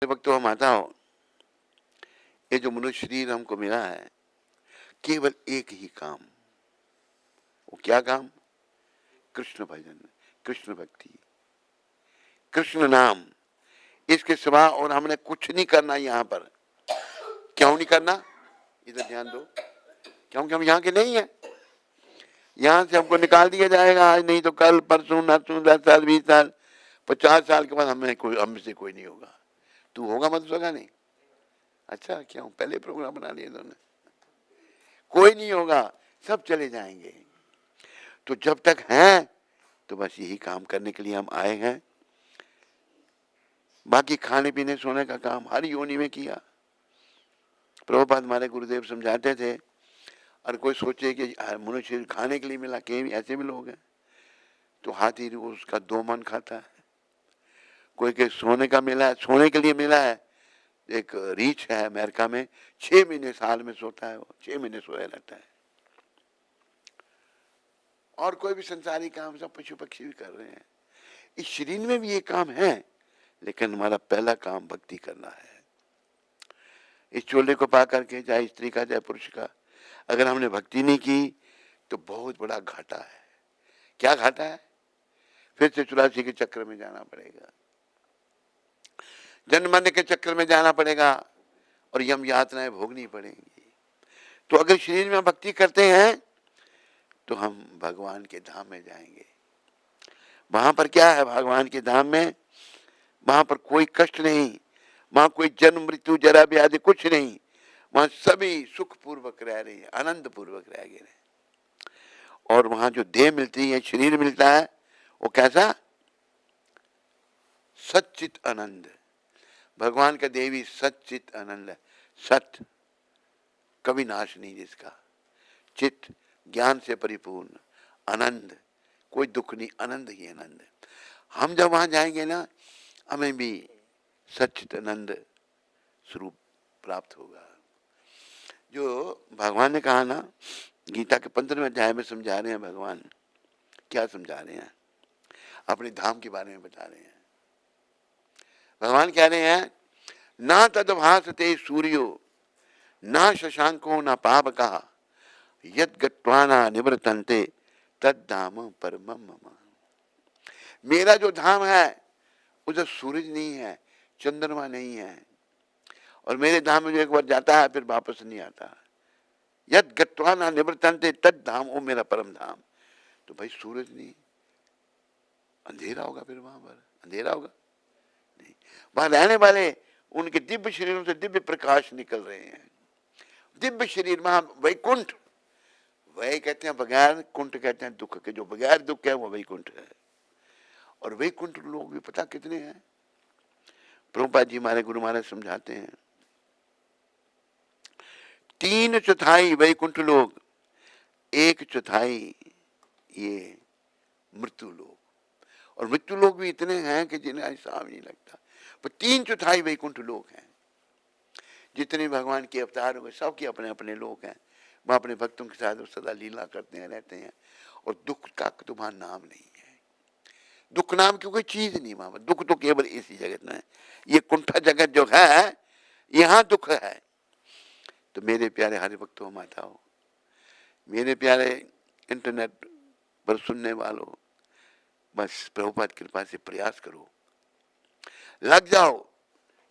वक्त तो हम आता हो, ये जो मनुष्य शरीर हमको मिला है, केवल एक ही काम। वो क्या काम? कृष्ण भजन, कृष्ण भक्ति, कृष्ण नाम। इसके सिवा और हमने कुछ नहीं करना यहाँ पर। क्यों नहीं करना? इधर ध्यान दो। क्योंकि हम यहाँ के नहीं है। यहाँ से हमको निकाल दिया जाएगा, आज नहीं तो कल, परसों, नरसों, 10 साल, 20 साल, 50 साल के बाद हमसे कोई नहीं होगा। तू होगा मत होगा नहीं? अच्छा, क्यों? पहले प्रोग्राम बना लिया तुमने। कोई नहीं होगा, सब चले जाएंगे। तो जब तक हैं तो बस यही काम करने के लिए हम आए हैं। बाकी खाने पीने सोने का काम हर योनि में किया। प्रभुपाद हमारे गुरुदेव समझाते थे। और कोई सोचे कि मनुष्य खाने के लिए मिला, के ऐसे भी लोग हैं। तो हाथी उसका 2 मन खाता है। कोई के सोने का मिला है, सोने के लिए मिला है। एक रीछ है अमेरिका में, 6 महीने साल में सोता है, वो 6 महीने सोया रहता है। और कोई भी संसारी काम सब पशु पक्षी भी कर रहे हैं। इस शरीर में भी ये काम है, लेकिन हमारा पहला काम भक्ति करना है। इस चोले को पा करके, चाहे स्त्री का चाहे पुरुष का, अगर हमने भक्ति नहीं की तो बहुत बड़ा घाटा है। क्या घाटा है? फिर से 84 के चक्र में जाना पड़ेगा, जन्म मरने के चक्कर में जाना पड़ेगा और यम यातनाएं भोगनी पड़ेंगी। तो अगर शरीर में भक्ति करते हैं तो हम भगवान के धाम में जाएंगे। वहां पर क्या है? भगवान के धाम में वहां पर कोई कष्ट नहीं, वहां कोई जन्म मृत्यु जरा व्याधि कुछ नहीं। वहां सभी सुख पूर्वक रह रहे हैं, आनंद पूर्वक रह गए। और वहां जो देह मिलती है, शरीर मिलता है, वो कैसा? सच्चित आनंद। भगवान का देवी सच्चित आनंद है। सत्य कभी नाश नहीं जिसका, चित्त ज्ञान से परिपूर्ण, आनंद कोई दुख नहीं, आनंद ही आनंद। हम जब वहां जाएंगे ना, हमें भी सच्चित आनंद स्वरूप प्राप्त होगा। जो भगवान ने कहा ना, गीता के 15वें अध्याय में समझा रहे हैं भगवान। क्या समझा रहे हैं? अपने धाम के बारे में बता रहे हैं। भगवान कह रहे हैं, ना तद्भासते सूर्यो ना शशांको ना पावकः यद गत्वा न निवर्तन्ते तद धाम परमम मम। मेरा जो धाम है उधर सूरज नहीं है, चंद्रमा नहीं है। और मेरे धाम में जो एक बार जाता है फिर वापस नहीं आता। यद गत्वा न निवर्तन्ते तद धाम, वो मेरा परम धाम। तो भाई सूरज नहीं, अंधेरा होगा, फिर वहां पर अंधेरा होगा नहीं। वहां रहने वाले उनके दिव्य शरीरों से दिव्य प्रकाश निकल रहे हैं। दिव्य शरीर वहां वैकुंठ, वही कहते हैं बगैर, कुंठ कहते हैं दुख के। जो बगैर दुख है वो वैकुंठ है। और वैकुंठ लोग भी पता कितने हैं? प्रभुपाद जी हमारे गुरु महाराज समझाते हैं, 3/4 वैकुंठ लोग, 1/4 ये मृत्यु लोग। और मृत्यु लोग भी इतने हैं कि जिन्हें हिसाब नहीं लगता। पर 3/4 वैकुंठ लोग हैं। जितने भगवान के अवतार हुए सबके अपने अपने लोग हैं। वह अपने भक्तों के साथ सदा लीला करते हैं, रहते हैं। और दुख का तुम्हारा नाम नहीं है। दुख नाम की कोई चीज नहीं वहां। दुख तो केवल इसी जगत में है। ये कुंठा जगत जो है, यहाँ दुख है। तो मेरे प्यारे हरि भक्तों, माताओं, मेरे प्यारे इंटरनेट पर सुनने वालों, बस प्रभुपाद कृपा से प्रयास करो, लग जाओ।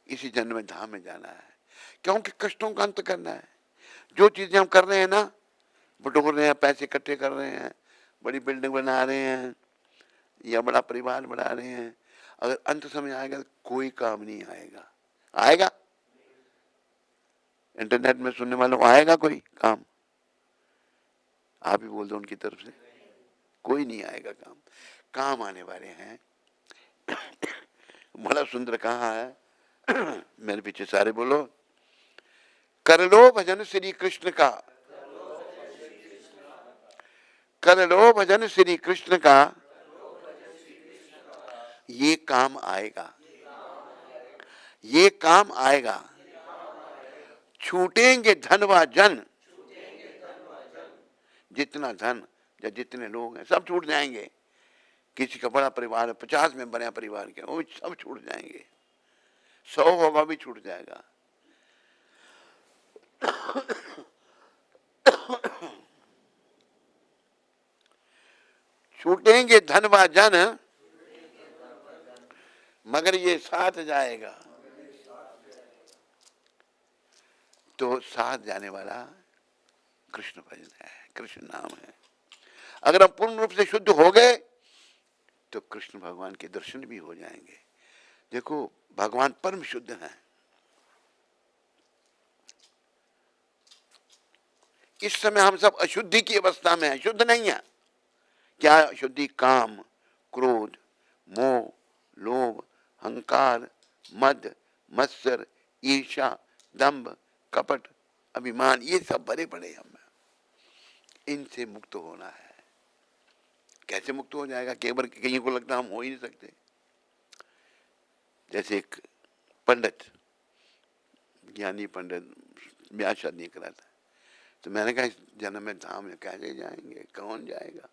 इसी जन्म में धाम में जाना है, क्योंकि कष्टों का अंत करना है। जो चीजें हम कर रहे हैं ना, बटोर रहे हैं, पैसे इकट्ठे कर रहे हैं, बड़ी बिल्डिंग बना रहे हैं या बड़ा परिवार बना रहे हैं, अगर अंत समय आएगा तो कोई काम नहीं आएगा। आएगा? इंटरनेट में सुनने वालों आएगा कोई काम? आप ही बोल दो उनकी तरफ से, कोई नहीं आएगा काम। काम आने वाले हैं। बड़ा सुंदर कहा है, मेरे पीछे सारे बोलो, कर लो भजन श्री कृष्ण का, कर लो भजन श्री कृष्ण का, ये काम आएगा, ये काम आएगा। छूटेंगे धन व जन, जितना धन या जितने लोग हैं सब छूट जाएंगे। किसी का बड़ा परिवार है, 50 मेंबर है परिवार के, वो सब छूट जाएंगे। 100 होगा भी छूट जाएगा। छूटेंगे धन व जन, मगर ये साथ जाएगा। तो साथ जाने वाला कृष्ण भजन है, कृष्ण नाम है। अगर हम पूर्ण रूप से शुद्ध हो गए तो कृष्ण भगवान के दर्शन भी हो जाएंगे। देखो भगवान परम शुद्ध हैं। इस समय हम सब अशुद्धि की अवस्था में हैं, शुद्ध नहीं है। क्या अशुद्धि? काम, क्रोध, मोह, लोभ, अहंकार, मद, मत्सर, ईर्ष्या, दंभ, कपट, अभिमान, ये सब भरे पड़े हम। इनसे मुक्त होना है। कैसे मुक्त हो जाएगा? केवल कहीं को लगता हम हो ही नहीं सकते। जैसे एक पंडित, ज्ञानी पंडित ब्याह शादी करा था, तो मैंने कहा इस जन्म में धाम में कैसे जाएंगे, कौन जाएगा?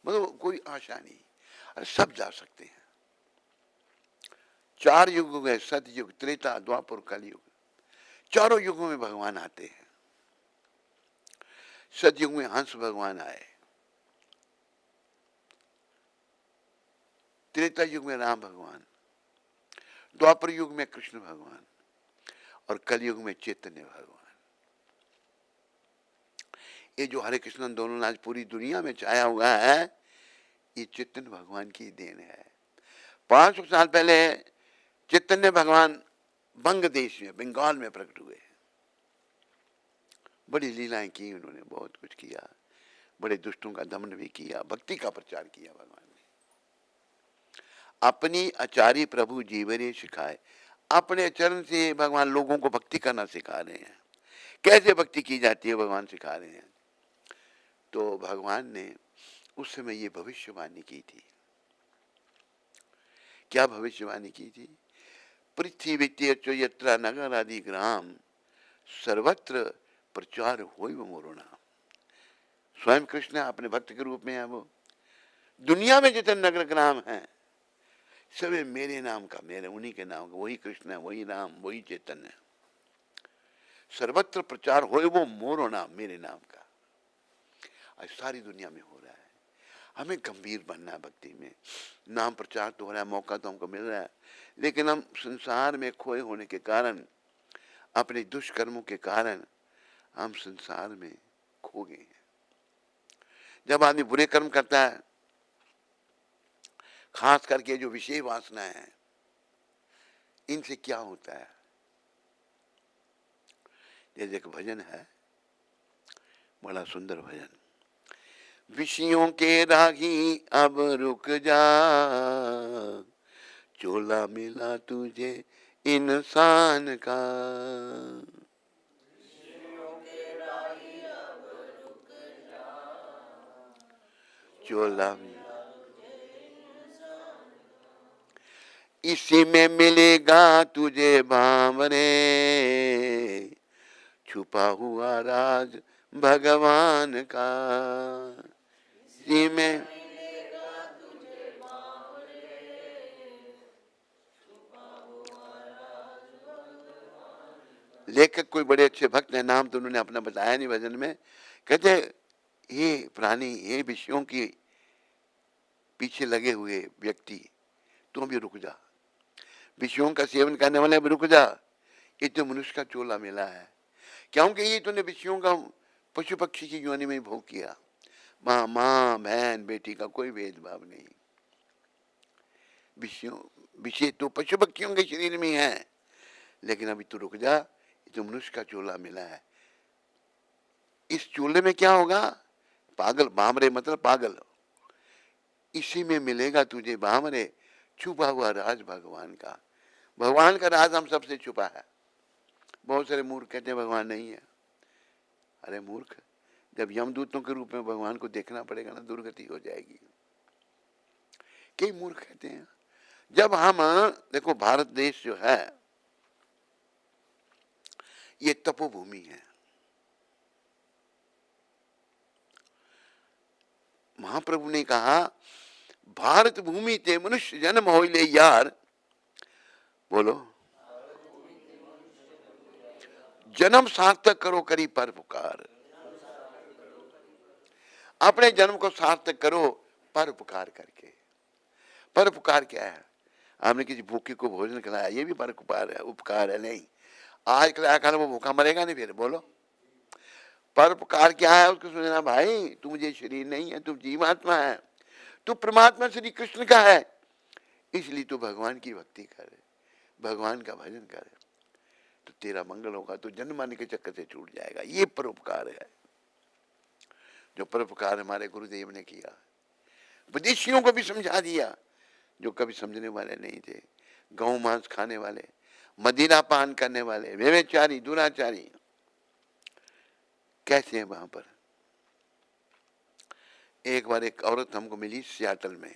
मतलब कोई आशा नहीं। अरे सब जा सकते हैं। 4 युग गए, सतयुग, त्रेता, द्वापर, कलयुग। चारों युगों में भगवान आते हैं। सतयुग में हंस भगवान आए, त्रेता युग में राम भगवान, द्वापर युग में कृष्ण भगवान और कलयुग में चैतन्य भगवान। ये जो हरे कृष्ण दोनों आज पूरी दुनिया में छाया हुआ है, ये चैतन्य भगवान की देन है। 500 साल पहले चैतन्य भगवान बंग देश में, बंगाल में प्रकट हुए। बड़ी लीलाएं की उन्होंने, बहुत कुछ किया, बड़े दुष्टों का दमन भी किया, भक्ति का प्रचार किया भगवान ने। अपनी आचार्य प्रभु जीवने सिखाए। अपने चरण से भगवान लोगों को भक्ति करना सिखा रहे हैं। कैसे भक्ति की जाती है भगवान सिखा रहे हैं। तो भगवान ने उस समय ये भविष्यवाणी की थी। क्या भविष्यवाणी की थी? पृथ्वी यत्र नगर आदि ग्राम सर्वत्र प्रचार होय मोरो नाम। स्वयं कृष्ण अपने भक्त के रूप में है। वो दुनिया में जितने नगर ग्राम हैं सभी मेरे नाम का, मेरे उन्हीं के नाम का। वही कृष्ण है, वही राम, वही चैतन्य। सर्वत्र प्रचार होए वो मोरो नाम, मेरे नाम का। आज सारी दुनिया में हो रहा है। हमें गंभीर बनना है भक्ति में। नाम प्रचार तो हो रहा है, मौका तो हमको मिल रहा है, लेकिन हम संसार में खोए होने के कारण, अपने दुष्कर्मों के कारण हम संसार में खो गए हैं। जब आदमी बुरे कर्म करता है, खास करके जो विषय वासना है, इनसे क्या होता है? जैसे एक भजन है, बड़ा सुंदर भजन। विषयों के राही अब रुक जा, चोला मिला तुझे इंसान का। चोला इसी में मिलेगा तुझे बावरे, छुपा हुआ राज भगवान का। इसी में लेखक कोई बड़े अच्छे भक्त हैं, नाम तो उन्होंने अपना बताया नहीं भजन में। कहते ये प्राणी, ये विषयों की पीछे लगे हुए व्यक्ति, तुम भी रुक जा। विषयों का सेवन करने वाले भी रुक जा। ये तो मनुष्य का चोला मिला है। क्योंकि ये तूने विषयों का पशु पक्षी की योनि में भोग किया। माँ माँ बहन बेटी का कोई भेदभाव नहीं। विषय तो पशु पक्षियों के शरीर में है, लेकिन अभी तू रुक जा, ये तो मनुष्य का चोला मिला है। इस चोले में क्या होगा? पागल, बामरे मतलब पागल। इसी में मिलेगा तुझे बामरे, छुपा हुआ राज भगवान का। भगवान का राज हम सबसे छुपा है। बहुत सारे मूर्ख कहते हैं भगवान नहीं है। अरे मूर्ख, जब यमदूतों के रूप में भगवान को देखना पड़ेगा ना, दुर्गति हो जाएगी। कई मूर्ख कहते हैं। जब हम देखो, भारत देश जो है ये तपोभूमि है। महाप्रभु ने कहा, भारत भूमि ते मनुष्य जन्म हो ले यार। बोलो, जन्म सार्थक करो करी परोपकार। अपने जन्म को सार्थक करो परोपकार करके। परोपकार क्या है? आपने किसी भूखे को भोजन खिलाया, ये भी परोपकार है, उपकार है नहीं? आज खिलाया खाना, वो भूखा मरेगा नहीं फिर? बोलो, परोपकार क्या है? उसको सोचना, भाई तू मुझे शरीर नहीं है, तू जीवात्मा है, तू परमात्मा श्री कृष्ण का है, इसलिए तू भगवान की भक्ति करे, भगवान का भजन करे, तो तेरा मंगल होगा, तो जन्म माने के चक्कर से छूट जाएगा। ये परोपकार है, जो परोपकार हमारे गुरुदेव ने किया। विदेशियों को भी समझा दिया जो कभी समझने वाले नहीं थे। गौ मांस खाने वाले, मदिरा पान करने वाले, व्यभिचारी, दुराचारी कैसे हैं वहां पर। एक बार एक औरत हमको मिली सियाटल में,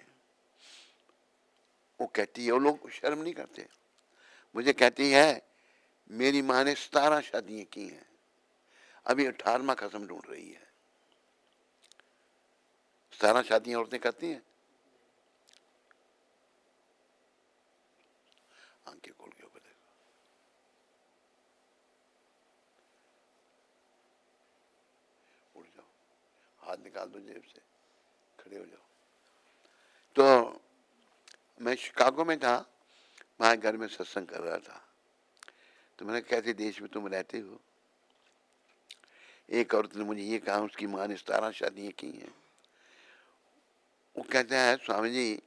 वो कहती है, वो लोग शर्म नहीं करते, मुझे कहती है मेरी माँ ने 17 शादियां की हैं, अभी 18वां खत्म ढूंढ रही है। 17 शादियां औरतें करती हैं? आंखें खोल के ऊपर देखो, उठ जाओ, हाथ निकाल दो जेब से, खड़े हो जाओ। तो मैं शिकागो में था, वहां घर में सत्संग कर रहा था, तो मैंने कैसे देश में तुम रहते हो? एक औरत ने मुझे ये कहा, उसकी माँ ने 17 शादियां की हैं। वो कहते हैं, स्वामी जी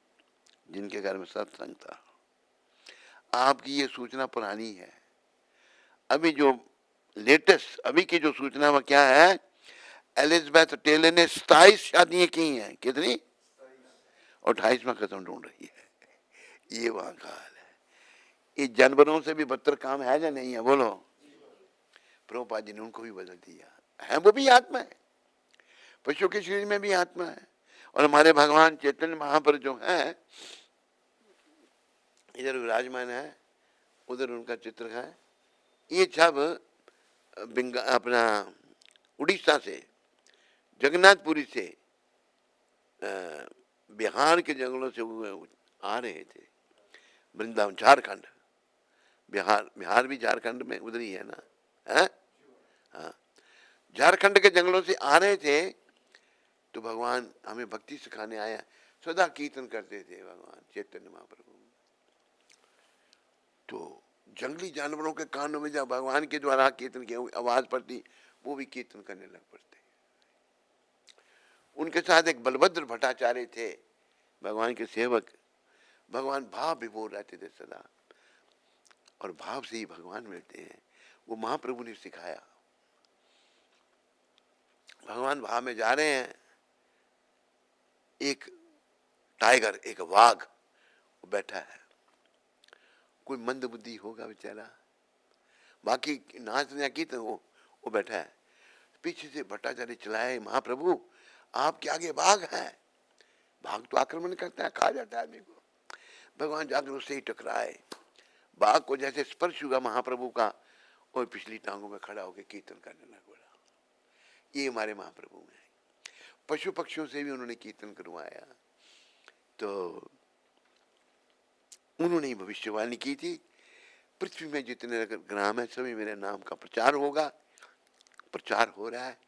जिनके घर में सत्संग था, आपकी ये सूचना पुरानी है, अभी जो लेटेस्ट अभी की जो सूचना वो क्या है, एलिजाबेथ टेलर ने 27 शादियां की हैं। कितनी? और 28वां खत्म ढूंढ रही है। ये वहां का हाल है। ये जानवरों से भी बदतर काम है या नहीं है? बोलो। प्रभुपाद जी ने उनको भी बदल दिया है, वो भी आत्मा है, पशु के शरीर में भी आत्मा है। और हमारे भगवान चैतन्य महाप्रभु जो है, इधर विराजमान है, उधर उनका चित्र है। ये सब अपना उड़ीसा से, जगन्नाथपुरी से, बिहार के जंगलों से आ रहे थे वृंदावन, झारखंड, बिहार भी झारखंड में उधर ही है ना, है? हाँ, झारखंड के जंगलों से आ रहे थे, तो भगवान हमें भक्ति सिखाने आया। सदा कीर्तन करते थे भगवान चैतन्य महाप्रभु। तो जंगली जानवरों के कानों में जब भगवान के द्वारा कीर्तन की आवाज पड़ती, वो भी कीर्तन करने लग पड़ते। उनके साथ एक बलभद्र भट्टाचार्य थे, भगवान के सेवक। भगवान भाव विभोर रहते थे सदा, और भाव से ही भगवान मिलते हैं, वो महाप्रभु ने सिखाया। भगवान भाव में जा रहे हैं, एक टाइगर, एक वाघ वो बैठा है, कोई मंद बुद्धि होगा बेचारा, बाकी नाचने की तो वो बैठा है। पीछे से भट्टाचार्य चिल्लाए, महाप्रभु आपके आगे बाघ है। बाघ तो आक्रमण करता है, खा जाता है आदमी को। भगवान जाकर उससे ही टकराए, बाघ को जैसे स्पर्श हुआ महाप्रभु का, और पिछली टांगों में खड़ा होकर कीर्तन करने लग पड़ा। ये हमारे महाप्रभु में, पशु पक्षियों से भी उन्होंने कीर्तन करवाया। तो उन्होंने भविष्यवाणी की थी, पृथ्वी में जितने ग्राम है सभी मेरे नाम का प्रचार होगा। प्रचार हो रहा है।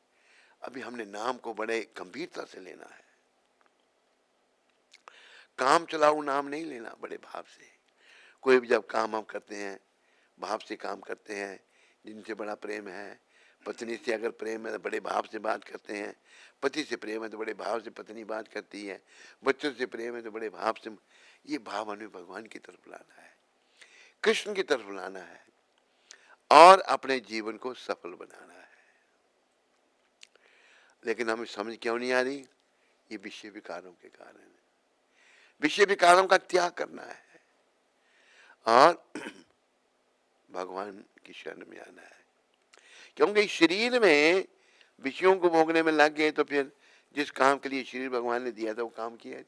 अभी हमने नाम को बड़े गंभीरता से लेना है, काम चलाऊ नाम नहीं लेना, बड़े भाव से। कोई भी जब काम हम करते हैं, भाव से काम करते हैं। जिनसे बड़ा प्रेम है, पत्नी से अगर प्रेम है तो बड़े भाव से बात करते हैं, पति से प्रेम है तो बड़े भाव से पत्नी बात करती है, बच्चों से प्रेम है तो बड़े भाव से। ये भाव हमें भगवान की तरफ लाना है, कृष्ण की तरफ लाना है, और अपने जीवन को सफल बनाना है। लेकिन हमें समझ क्यों नहीं आ रही? ये विषय विकारों के कारण है। विषय विकारों का त्याग करना है और भगवान की शरण में आना है। क्योंकि शरीर में विषयों को भोगने में लग गए तो फिर जिस काम के लिए शरीर भगवान ने दिया था वो काम किया।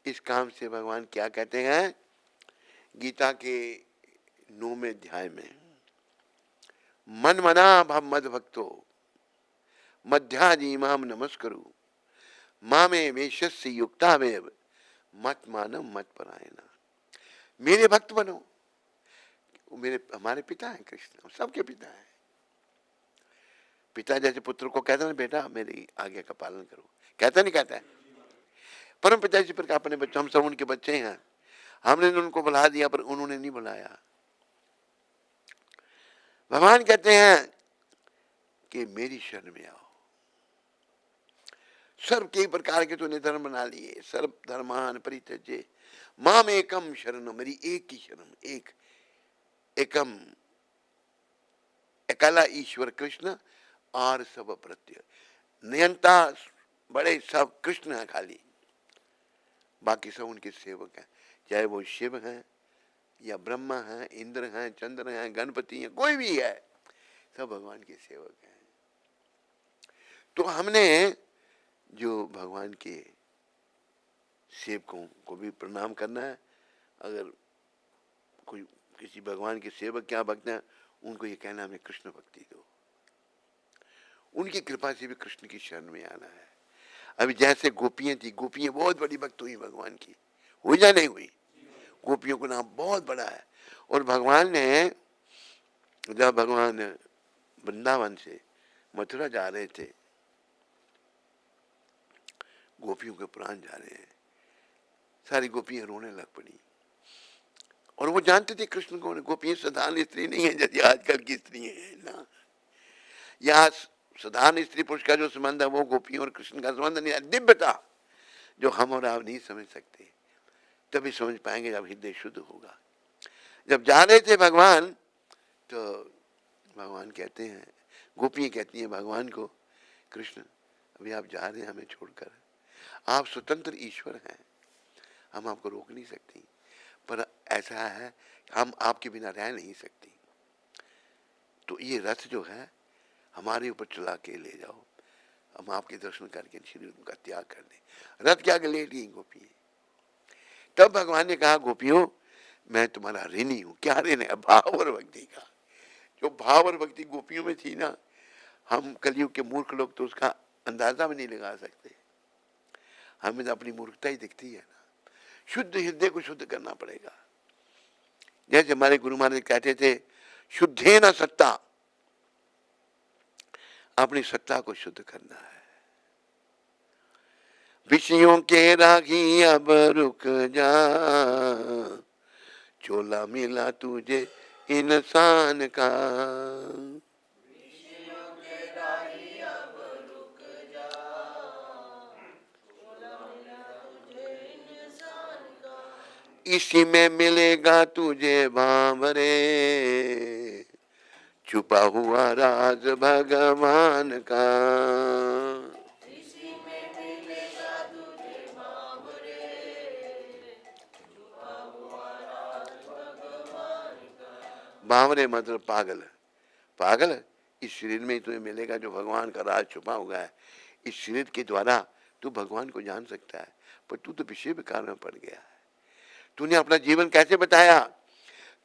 इस काम से भगवान क्या कहते हैं गीता के 9वें अध्याय में, मन मना भव मद भक्तो मध्याजी माम नमस्करु मामे वेशस्य युक्तावेव मत मानम मत परायणा। मेरे भक्त बनो। मेरे हमारे पिता हैं कृष्ण, सबके पिता हैं। पिता जैसे पुत्र को कहता है ना, बेटा मेरी आज्ञा का पालन करो, कहता नहीं कहता है? परम पिता इसी प्रकार अपने बच्चों, हम सब उनके बच्चे हैं, हमने उनको बुला दिया पर उन्होंने नहीं बुलाया। भगवान कहते हैं कि मेरी शरण में आओ। सर्व कई प्रकार के तूने धर्म बना लिए, सर्व धर्मान परित्यज्य माम एकम शरण, मेरी एक ही शरण, एक एकम अकेला ईश्वर कृष्ण और सब प्रत्यय, नियंता बड़े सब कृष्ण है खाली, बाकी सब उनके सेवक हैं, चाहे वो शिव हैं या ब्रह्मा हैं, इंद्र हैं, चंद्र हैं, गणपति हैं, कोई भी है, सब भगवान के सेवक हैं। तो हमने जो भगवान के सेवकों को भी प्रणाम करना है। अगर कोई किसी भगवान के सेवक क्या भक्त हैं, उनको ये कहना हमें कृष्ण भक्ति दो, उनकी कृपा से भी कृष्ण की शरण में आना है। अभी जैसे गोपियां थी, गोपियां बहुत बड़ी भक्त हुई भगवान की, हुई या नहीं हुई? गोपियों का नाम बहुत बड़ा है। और भगवान ने, जब भगवान वृंदावन से मथुरा जा रहे थे, गोपियों के प्राण जा रहे हैं, सारी गोपियां रोने लग पड़ी। और वो जानते थे कृष्ण को, गोपियां साधारण स्त्री नहीं है जैसे आजकल की स्त्री है ना। यहाँ साधारण स्त्री पुरुष का जो संबंध है वो गोपियों और कृष्ण का संबंध नहीं है, दिव्यता जो हम और आप नहीं समझ सकते, तभी समझ पाएंगे जब हृदय शुद्ध होगा। जब जा रहे थे भगवान, तो भगवान कहते हैं, गोपियां कहती हैं भगवान को, कृष्ण अभी आप जा रहे हैं हमें छोड़कर, आप स्वतंत्र ईश्वर हैं, हम आपको रोक नहीं सकती, पर ऐसा है हम आपके बिना रह नहीं सकती, तो ये रथ जो है हमारे ऊपर चला के ले जाओ, हम आपके दर्शन करके शरीर का त्याग कर दें। रथ क्या लेट गई गोपी। तब भगवान ने कहा, गोपियों मैं तुम्हारा ऋणी हूं। क्या ऋण है? भाव और भक्ति का। जो भाव और भक्ति गोपियों में थी ना, हम कलयुग के मूर्ख लोग तो उसका अंदाजा भी नहीं लगा सकते, हमें तो अपनी मूर्खता ही दिखती है ना। शुद्ध हृदय को शुद्ध करना पड़ेगा। जैसे हमारे गुरु महाराज कहते थे, शुद्धे न सत्ता, अपनी सत्ता को शुद्ध करना है। विषयों के रागी अब रुक जा, चोला मिला तुझे इंसान का। विषयों के रागी अब रुक जा, चोला मिला तुझे इंसान का। इसी में मिलेगा तुझे बांवरे, छुपा हुआ राज भगवान का। इसी में मिलेगा तुझे बांवरे, छुपा हुआ राज भगवान का। बांवरे मतलब पागल। पागल, इस शरीर में तुम्हें मिलेगा जो भगवान का राज छुपा हुआ है। इस शरीर के द्वारा तू भगवान को जान सकता है, पर तू तो विषय विकार में पड़ गया है। तूने अपना जीवन कैसे बताया?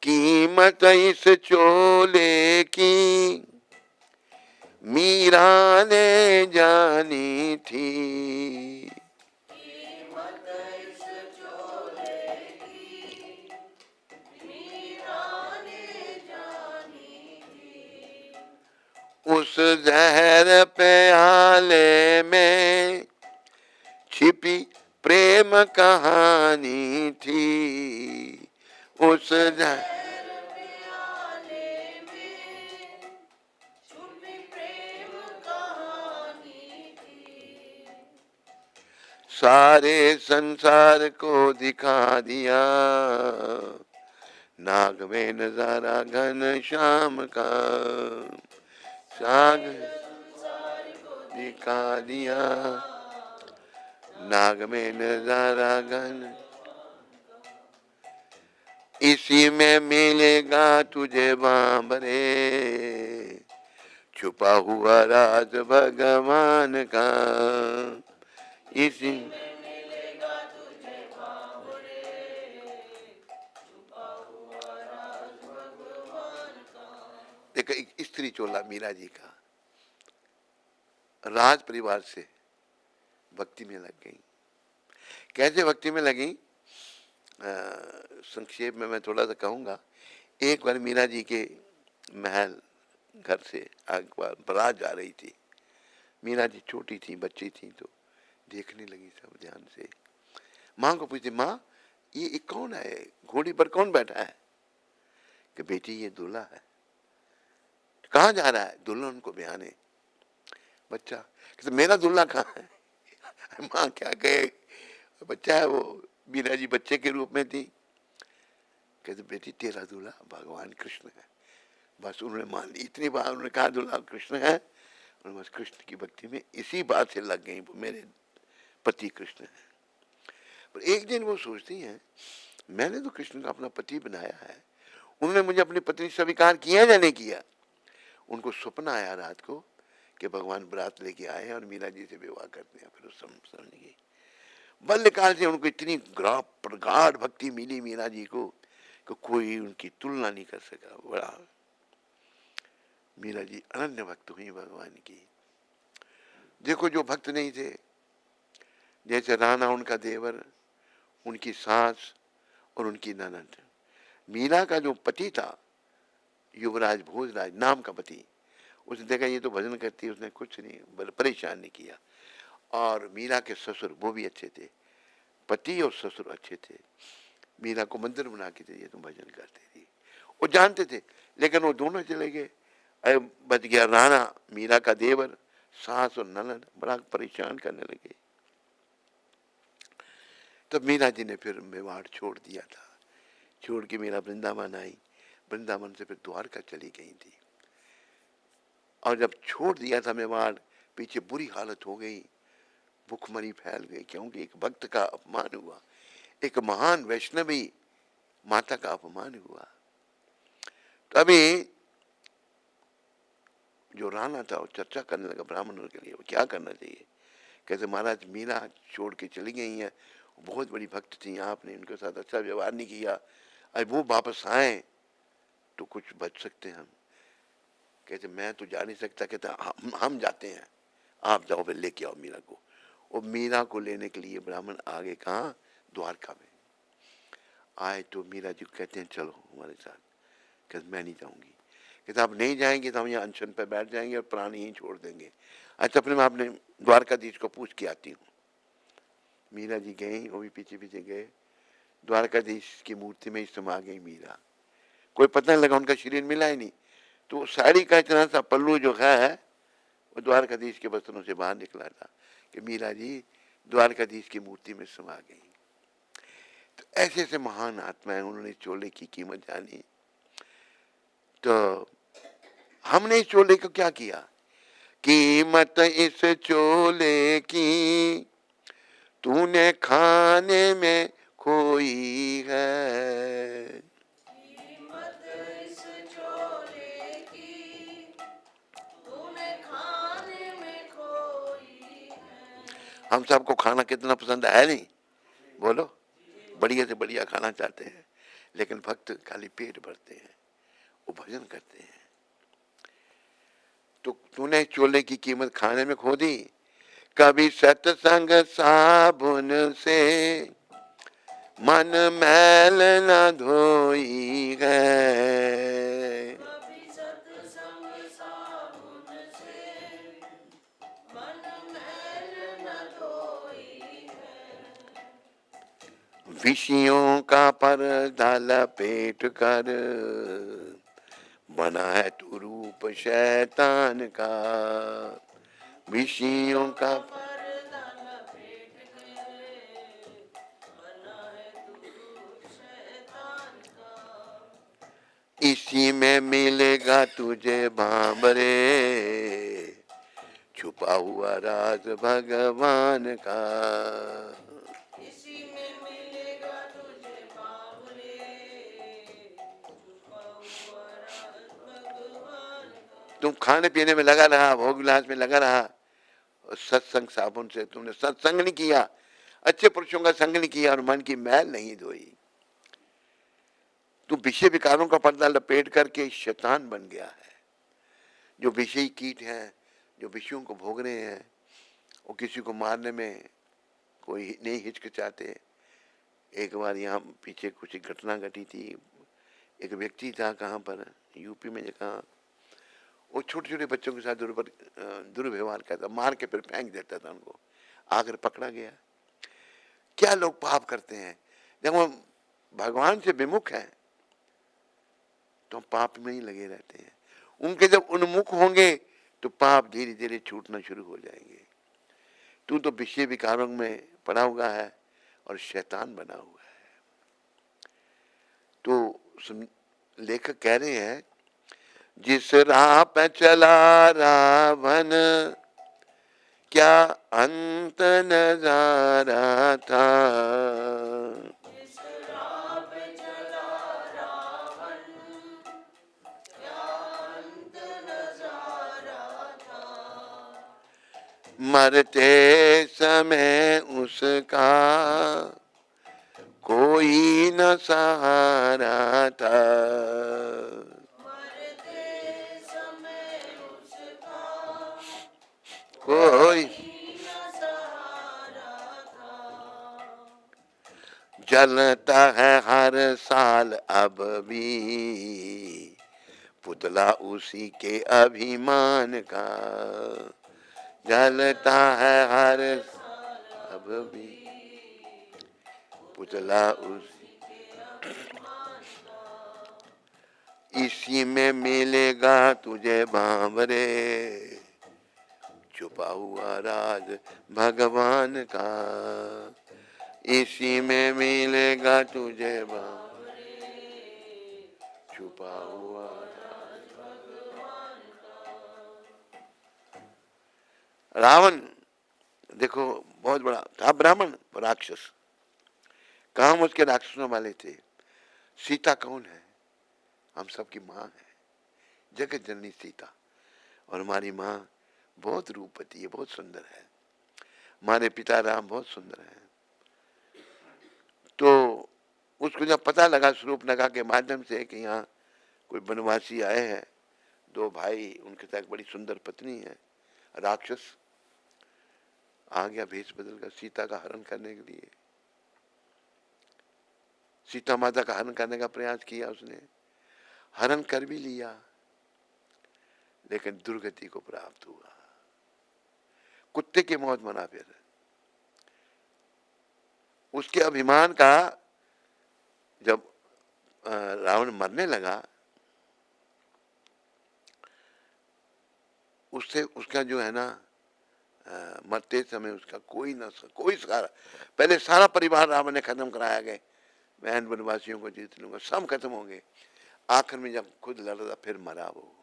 कीमत इस चोले की मीरा ने जानी थी, कीमत इस चोले की मीरा ने जानी थी। उस जहर प्याले में छिपी प्रेम कहानी थी, उस जहर सारे संसार को दिखा दिया, नाग में नजारा घन श्याम का, साग दिखा दिया, नाग में नजारा घन। इसी में मिलेगा तुझे बांवरे, छुपा हुआ राज भगवान का। इसी में मिलेगा तुझे बांवरे, छुपा हुआ राज भगवान का। देखो, एक स्त्री चोला मीरा जी का राज परिवार से भक्ति में लग गई। कैसे भक्ति में लगी, संक्षेप में मैं थोड़ा सा कहूँगा। एक बार मीरा जी के महल घर से बारात जा रही थी। मीरा जी छोटी थी, बच्ची थी, तो देखने लगी सब ध्यान से। माँ को पूछती, माँ ये कौन है, घोड़ी पर कौन बैठा है? कि बेटी ये दूल्हा है। कहाँ जा रहा है? दुल्हन को ब्याहने। बच्चा कहते मेरा दूल्हा कहाँ है? माँ क्या कहे, बच्चा है वो। मीरा जी बच्चे के रूप में थी। कहते बेटी तेरा दूल्हा भगवान कृष्ण है। बस उन्होंने मान ली, इतनी बार उन्होंने कहा दूल्हा कृष्ण है, और बस कृष्ण की भक्ति में इसी बात से लग गई, वो मेरे पति कृष्ण है। पर एक दिन वो सोचती हैं, मैंने तो कृष्ण को अपना पति बनाया है, उन्होंने मुझे अपनी पत्नी स्वीकार किया या नहीं किया? उनको सपना आया रात को कि भगवान बरात लेके आए और मीरा जी से विवाह करते हैं। फिर समझ गई। बाल्यकाल से उनको इतनी प्रगाढ़ भक्ति मिली मीरा जी को कि कोई उनकी तुलना नहीं कर सका। बड़ा मीरा जी अनन्य भक्त हुई भगवान की। देखो जो भक्त नहीं थे, जैसे राणा उनका देवर, उनकी सास और उनकी ननद। मीरा का जो पति था, युवराज भोजराज नाम का पति, उसने देखा ये तो भजन करती है, उसने कुछ नहीं परेशान नहीं किया। और मीरा के ससुर वो भी अच्छे थे, पति और ससुर अच्छे थे। मीरा को मंदिर बना के दे, ये तुम भजन करते थी, वो जानते थे। लेकिन वो दोनों चले गए, बच गया राणा, मीरा का देवर, सास और ननद बड़ा परेशान करने लगे। तब मीरा जी ने फिर मेवाड़ छोड़ दिया था। छोड़ के मीरा वृंदावन आई, वृंदावन से फिर द्वारका चली गई थी। और जब छोड़ दिया था मेवाड़, पीछे बुरी हालत हो गई, भूखमरी फैल गई, क्योंकि एक भक्त का अपमान हुआ, एक महान वैष्णवी माता का अपमान हुआ। तो अभी जो राणा था वो चर्चा करने लगा ब्राह्मणों के लिए, वो क्या करना चाहिए। कहते महाराज मीरा छोड़ के चली गई हैं, बहुत बड़ी भक्त थी, आपने उनके साथ अच्छा व्यवहार नहीं किया, अब वो वापस आए तो कुछ बच सकते हैं हम। कहते मैं तो जा नहीं सकता। कहते हम जाते हैं, आप जाओ, फिर लेके आओ मीरा को। और मीरा को लेने के लिए ब्राह्मण आगे कहाँ, द्वारका में आए। तो मीरा जी कहते हैं चलो हमारे साथ। कहते मैं नहीं जाऊंगी। कहते आप नहीं जाएंगे तो हम यहाँ अनशन पर बैठ जाएंगे और प्राण यहीं छोड़ देंगे। अच्छा अपने मैं अपने द्वारकाधीश को पूछ के आती हूँ। मीरा जी गई, वो भी पीछे पीछे गए, द्वारकाधीश की मूर्ति में समा गई मीरा। कोई पता नहीं लगा, उनका शरीर मिला ही नहीं। तो साड़ी का इतना सा पल्लू जो है वो द्वारकाधीश के बस्तरों से बाहर निकला था कि मीरा जी द्वारकाधीश की मूर्ति में समा गई। तो ऐसे ऐसे महान आत्माएं, उन्होंने चोले की कीमत जानी। तो हमने इस चोले को क्या किया, कीमत इस चोले की तूने खाने में खोई है। कीमत इस चोले की तूने खाने में खोई है। हम सबको खाना कितना पसंद है नहीं, बोलो, बढ़िया से बढ़िया खाना चाहते हैं, लेकिन भक्त खाली पेट भरते हैं, वो भजन करते हैं। तो तूने चोले की कीमत खाने में खो दी। कभी सत्संग साबुन से मन मैल न धोई है। कभी सत्संग साबुन से मन मैल न धोई है। विषयों का पर्दा लपेट कर बना है तू रूप शैतान का। विषयों का पर्दा लपेट कर बना है तू शैतान का। इसी में मिलेगा तुझे भांबरे, छुपा हुआ राज भगवान का। इसी में मिलेगा तुझे बाबरे, छुपा हुआ राज भगवान का। तुम खाने पीने में लगा रहा, भोग विलास में लगा रहा, और सत्संग साबुन से तुमने सत्संग नहीं किया, अच्छे पुरुषों का संग नहीं किया और मन की मैल नहीं धोई। तू विषय विकारों का पर्दा लपेट करके शैतान बन गया है। जो विषयी कीट हैं, जो विषयों को भोग रहे हैं, वो किसी को मारने में कोई नहीं हिचकिचाते। एक बार यहाँ पीछे कुछ घटना घटी थी, एक व्यक्ति था, कहाँ पर, यूपी में, कहाँ, वो छोटे छोटे बच्चों के साथ दुर्व्यवहार करता, मार के फिर फेंक देता था उनको, आकर पकड़ा गया। क्या लोग पाप करते हैं, जब हम भगवान से विमुख हैं तो हम पाप में ही लगे रहते हैं। उनके जब उन्मुख होंगे तो पाप धीरे धीरे छूटना शुरू हो जाएंगे। तू तो विषय विकारों में पड़ा हुआ है और शैतान बना हुआ है। तो लेखक कह रहे हैं, जिस राह पे चला रावण क्या अंत नजारा था। जिस राह पे चला रावण क्या अंत नजारा था। मरते समय उसका कोई न सहारा था। मरते समय उसका कोई न सहारा था। जलता है हर साल अब भी पुतला उसी के अभिमान का। जलता है हर अब भी पुतला उसी, इसी में मिलेगा तुझे बांवरे छुपा हुआ राज भगवान का। इसी में मिलेगा तुझे बांवरे छुपा हुआ राज भगवान का। रावण देखो बहुत बड़ा था, ब्राह्मण राक्षस, काम उसके राक्षसों वाले थे। सीता कौन है? हम सबकी माँ है, जगत जननी सीता। और हमारी माँ बहुत रूपवती है, बहुत सुंदर है। हमारे पिता राम बहुत सुंदर हैं। तो उसको जब पता लगा शूर्पणखा के माध्यम से कि यहाँ कोई वनवासी आए हैं, दो भाई, उनके साथ बड़ी सुंदर पत्नी है, राक्षस आ गया भेष बदल कर सीता का हरण करने के लिए। सीता माता का हरण करने का प्रयास किया उसने, हरण कर भी लिया, लेकिन दुर्गति को प्राप्त हुआ। कुत्ते की मौत मना। फिर उसके अभिमान का जब रावण मरने लगा, उससे उसका जो है ना मरते समय उसका कोई सहारा, पहले सारा परिवार रावण ने खत्म कराया गया, बहन वनवासियों को जीत लूंगा, सब खत्म होंगे। आखिर में जब खुद लड़ रहा फिर मरा वो।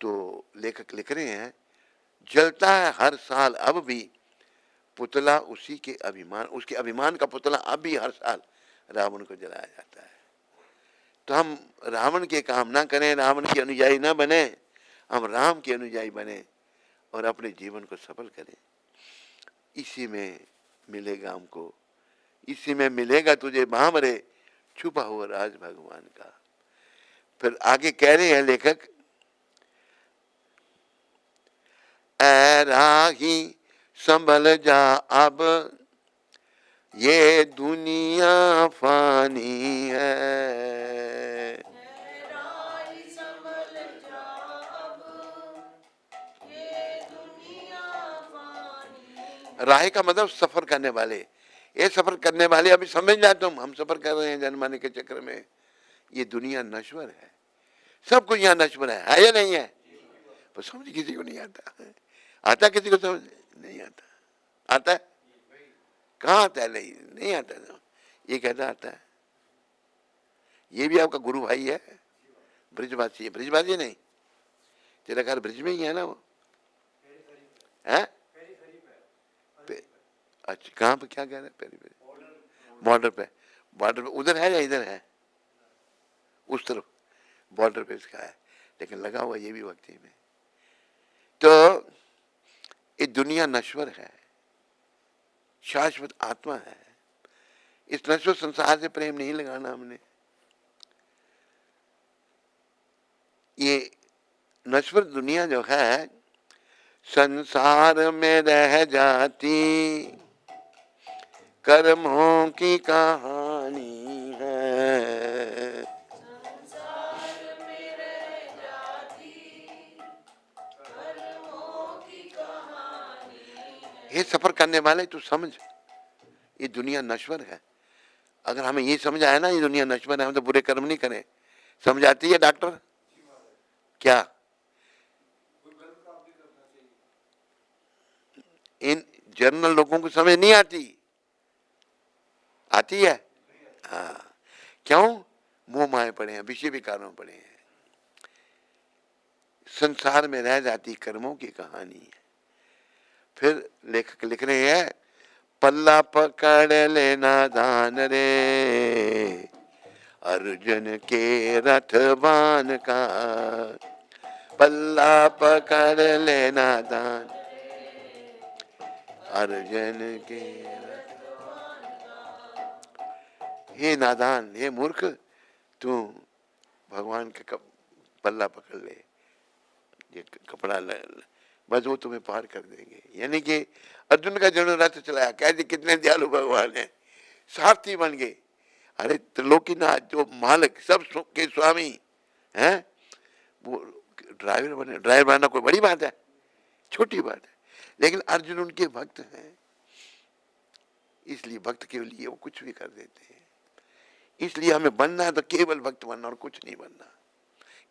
तो लेखक लिख रहे हैं, जलता है हर साल अब भी पुतला उसी के अभिमान, उसके अभिमान का पुतला अब भी हर साल रावण को जलाया जाता है। तो हम रावण के काम ना करें, रावण के अनुयायी ना बने, हम राम के अनुयायी बने और अपने जीवन को सफल करें। इसी में मिलेगा हमको, इसी में मिलेगा तुझे बांवरे छुपा हुआ राज भगवान का। फिर आगे कह रहे हैं लेखक, ऐ राही संभल जा अब ये दुनिया फानी है। राही संभल जा अब ये दुनिया फानी है। राही का मतलब सफर करने वाले। ये सफर करने वाले अभी समझ जाए तुम, हम सफर कर रहे हैं जन्माने के चक्र में। ये दुनिया नश्वर है, सब कुछ यहाँ नश्वर है या नहीं है? पर समझ किसी को नहीं आता है। आता किसी को समझ नहीं आता? आता है? कहाँ आता है? नहीं आता है। ये कहता आता है। ये भी आपका गुरु भाई है, ब्रिजवासी है। ब्रिजवासी नहीं, तेरा घर ब्रिज में ही है ना वो है? अच्छा कहाँ पे, क्या कह रहे हैं? पेरी पेरी बॉर्डर पे, बॉर्डर पे उधर है या इधर है? उस तरफ बॉर्डर पे इसका है, लेकिन लगा हुआ ये भी भक्ति में। तो ये दुनिया नश्वर है, शाश्वत आत्मा है। इस नश्वर संसार से प्रेम नहीं लगाना हमने। ये नश्वर दुनिया जो है संसार में रह जाती कर्मों की कहानी है। संसार में रह जाती हे सफर करने वाले तू समझ, ये दुनिया नश्वर है। अगर हमें ये समझ आया ना ये दुनिया नश्वर है, हम तो बुरे कर्म नहीं करें। समझ आती है डॉक्टर? क्या इन जनरल लोगों को समझ नहीं आती? आती है? हाँ। क्यों? मोह माए पड़े हैं, विषय विकारों में पड़े हैं। संसार में रह जाती कर्मों की कहानी है। फिर लेखक लिख रहे हैं, पल्ला पकड़ लेना दान रे अर्जुन के रथ बान का, पल्ला पकड़ लेना दान अर्जुन के रथ। हे नादान, हे मूर्ख, तू भगवान का पल्ला पकड़ ले, ये कपड़ा बस वो तुम्हें पार कर देंगे। यानी कि अर्जुन का जन्म रथ चलाया, कहते कितने दयालु भगवान है, सारथी बन गए। अरे त्रिलोकीनाथ जो मालिक सब के स्वामी हैं, वो ड्राइवर बने। ड्राइवर बनना कोई बड़ी बात है? छोटी बात है। लेकिन अर्जुन उनके भक्त हैं, इसलिए भक्त के लिए वो कुछ भी कर देते हैं। इसलिए हमें बनना है तो केवल भक्त बनना और कुछ नहीं बनना।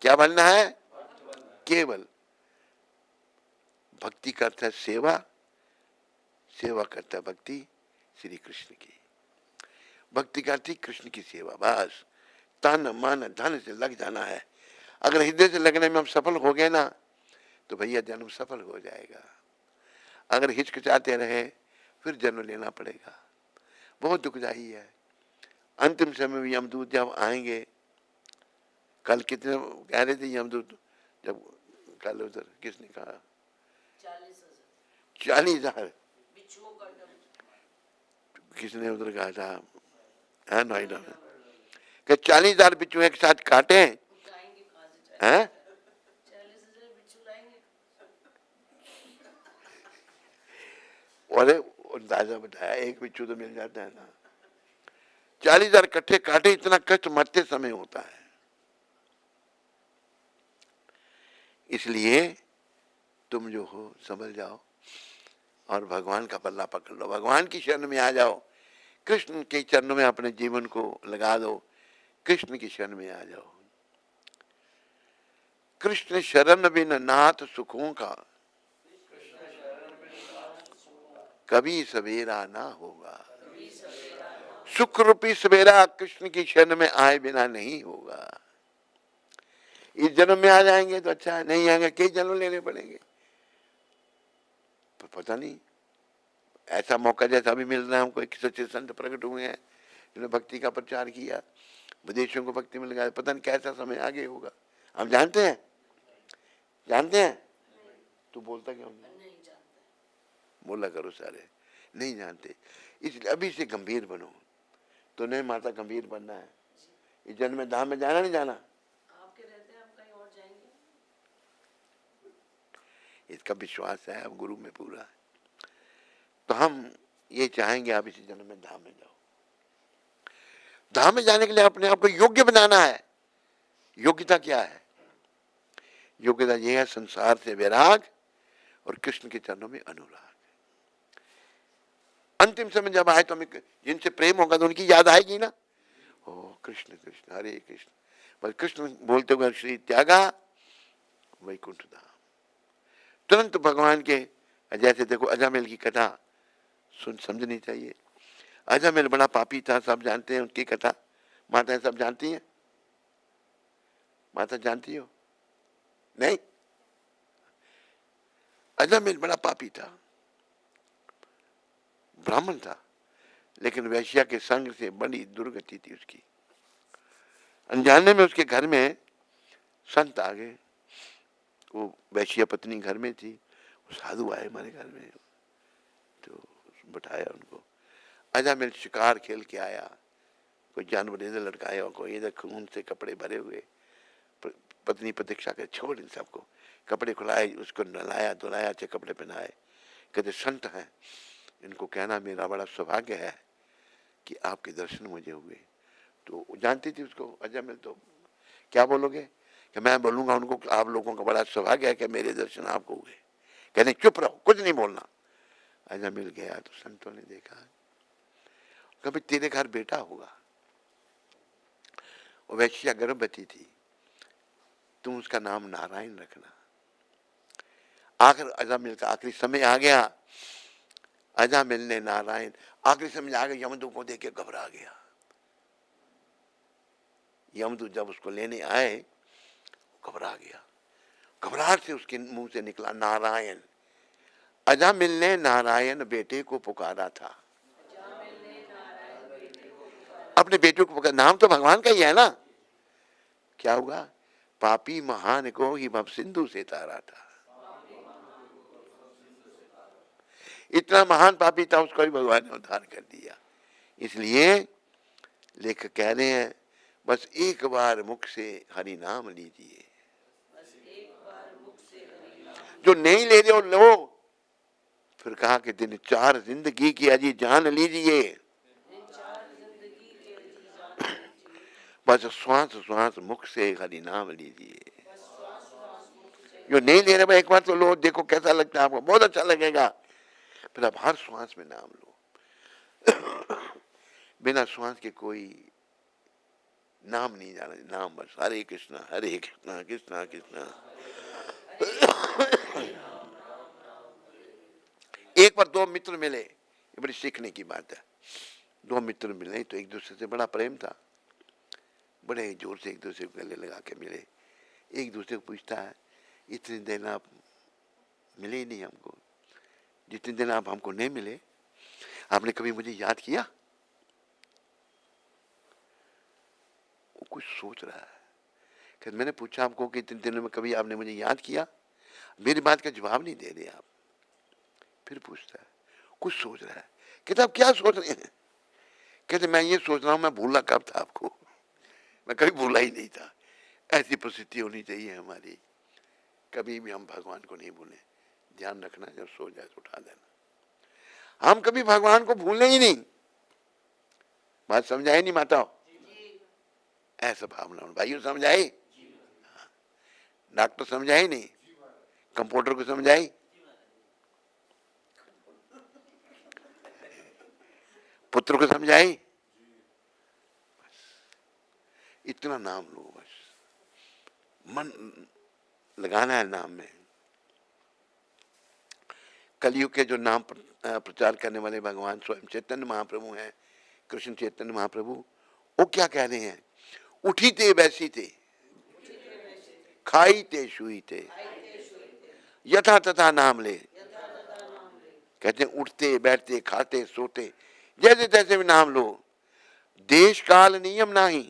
क्या बनना है? केवल भक्ति करता है सेवा, सेवा करता है भक्ति श्री कृष्ण की। भक्ति करती कृष्ण की सेवा, बस तन मन धन से लग जाना है। अगर हृदय से लगने में हम सफल हो गए ना तो भैया जन्म सफल हो जाएगा। अगर हिचकिचाते रहे फिर जन्म लेना पड़ेगा, बहुत दुखदाई है। अंतिम समय में यमदूत जब आएंगे, कल कितने कह रहे थे यमदूत, जब कल उधर किसने कहा 40,000 किसने उधर कहा था, है नोएडा में, कि 40,000 बिच्छू एक साथ काटे हैं। अरे अंदाजा बताया, एक बिच्छू तो मिल जाता है ना, 40,000 इकट्ठे काटे, इतना कष्ट मरते समय होता है। इसलिए तुम जो हो समझ जाओ और भगवान का पल्ला पकड़ लो, भगवान की शरण में आ जाओ, कृष्ण के चरणों में अपने जीवन को लगा दो, कृष्ण की शरण में आ जाओ। कृष्ण शरण बिन नाथ सुखों का कभी सवेरा ना होगा। सुख रूपी सवेरा कृष्ण की शरण में आए बिना नहीं होगा। इस जन्म में आ जाएंगे तो अच्छा है, नहीं आएंगे कई जन्म लेने पड़ेंगे। पर पता नहीं ऐसा मौका जैसा अभी मिल रहा है हमको, एक सच्चे संत प्रकट हुए हैं जिन्होंने भक्ति का प्रचार किया, विदेशियों को भक्ति में लगाया, पता नहीं कैसा समय आगे होगा। हम जानते हैं? जानते हैं? तू बोलता क्यों नहीं? बोला करो सारे, नहीं जानते। इसलिए अभी से गंभीर बनो। तो नहीं माता गंभीर बनना है। इस जन्म में धाम में जाना नहीं जाना? आपके रहते हम कहीं और जाएंगे। इसका विश्वास है अब गुरु में पूरा है। तो हम ये चाहेंगे आप इसी जन्म में धाम में जाओ। धाम में जाने के लिए अपने आप को योग्य बनाना है। योग्यता क्या है? योग्यता यह है संसार से वैराग और कृष्ण के चरणों में अनुराग। अंतिम समय जब आए तो हमें जिनसे प्रेम होगा तो उनकी याद आएगी ना, ओ कृष्ण कृष्ण हरे कृष्ण, बस कृष्ण बोलते हुए श्री त्यागा वैकुंठ धाम। तुरंत भगवान के, जैसे देखो अजामिल की कथा समझनी चाहिए। अजामिल बड़ा पापी था, सब जानते हैं उनकी कथा। माताएं सब जानती हैं? माता जानती हो? नहीं? अजामिल बड़ा पापी था, ब्राह्मण था, लेकिन वैश्या के संग से बड़ी दुर्गति थी उसकी। अनजाने में उसके घर में संत आ गए। वो वैश्या पत्नी घर में थी, साधु आए हमारे घर में, तो बैठाया उनको। अजामिल शिकार खेल के आया, कोई जानवर इधर लटकाया, कोई इधर खून से कपड़े भरे हुए। पत्नी प्रतीक्षा कर, छोड़ इन सबको। कपड़े खुलाए, उसको नहलाया धुलाया, अच्छे कपड़े पहनाए। कहते संत हैं, इनको कहना मेरा बड़ा सौभाग्य है कि आपके दर्शन मुझे हुए। तो जानती थी उसको अजामिल, तो क्या बोलोगे? कि मैं बोलूंगा उनको आप लोगों का बड़ा सौभाग्य है कि मेरे दर्शन आपको हुए। कहते चुप रहो, कुछ नहीं बोलना। ऐसा मिल गया तो संतों ने देखा, कभी तेरे घर बेटा होगा। और वैश्या गर्भवती थी, तुम उसका नाम नारायण रखना। आखिर अजामिल का आखिरी समय आ गया। अजामिल ने नारायण आखिरी समय आ गया, यमदूत को देख के घबरा गया। यमदूत जब उसको लेने आए घबरा गया, घबराहट से उसके मुंह से निकला नारायण। अजामिल ने नारायण बेटे को पुकारा था, अपने बेटे को पुकारा, नाम तो भगवान का ही है ना। क्या हुआ? पापी महान को ही भव सिंधु से तारा था। इतना महान पापी था, उसको भी भगवान ने उद्धार कर दिया। इसलिए लेखक कह रहे हैं, बस एक बार मुख से हरि नाम लीजिए। जो नहीं ले रहे हो लो। फिर कहा कि दिन चार जिंदगी की अजी जान लीजिए। बस श्वास श्वास मुख से हरि नाम लीजिए। जो नहीं ले रहे, एक बार तो लो, देखो कैसा लगता है आपको, बहुत अच्छा लगेगा। फिर आप हर श्वास में नाम लो। बिना श्वास के कोई नाम नहीं जाना, नाम बस हरे कृष्णा कृष्णा कृष्णा। एक बार दो मित्र मिले, ये बड़ी सीखने की बात है। दो मित्र मिले तो एक दूसरे से बड़ा प्रेम था, बड़े जोर से एक दूसरे को गले लगा के मिले। एक दूसरे को पूछता है, इतने दिन आप मिले ही नहीं हमको, जितने दिन आप हमको नहीं मिले, आपने कभी मुझे याद किया? वो कुछ सोच रहा है कि मैंने पूछा आपको कि इतने दिनों में कभी आपने मुझे याद किया, मेरी बात का जवाब नहीं दे रहे आप। फिर पूछता है, कुछ सोच रहा है। कहते आप क्या सोच रहे हैं? कहते मैं ये सोच रहा हूं, मैं भूला कब था आपको, मैं कभी भूला ही नहीं था। ऐसी परिस्थिति होनी चाहिए हमारी, कभी भी हम भगवान को नहीं भूलें। ध्यान रखना, जब सो जाए तो उठा देना। हम कभी भगवान को भूलने ही नहीं। बात समझाए नहीं माताओं? ऐसा भावना भाइयों समझाई? डॉक्टर समझाई नहीं? कंप्यूटर को समझाई? पुत्र को समझाई? इतना नाम लो, बस मन लगाना है नाम में। कलयुग के जो नाम प्रचार करने वाले भगवान स्वयं चैतन्य महाप्रभु हैं, कृष्ण चैतन्य महाप्रभु, वो क्या कह रहे हैं? उठी ते बैसी थे, खाई ते शुई थे, यथा तथा नाम ले। कहते हैं उठते बैठते खाते सोते जैसे तैसे भी नाम लो, देश काल नियम नहीं।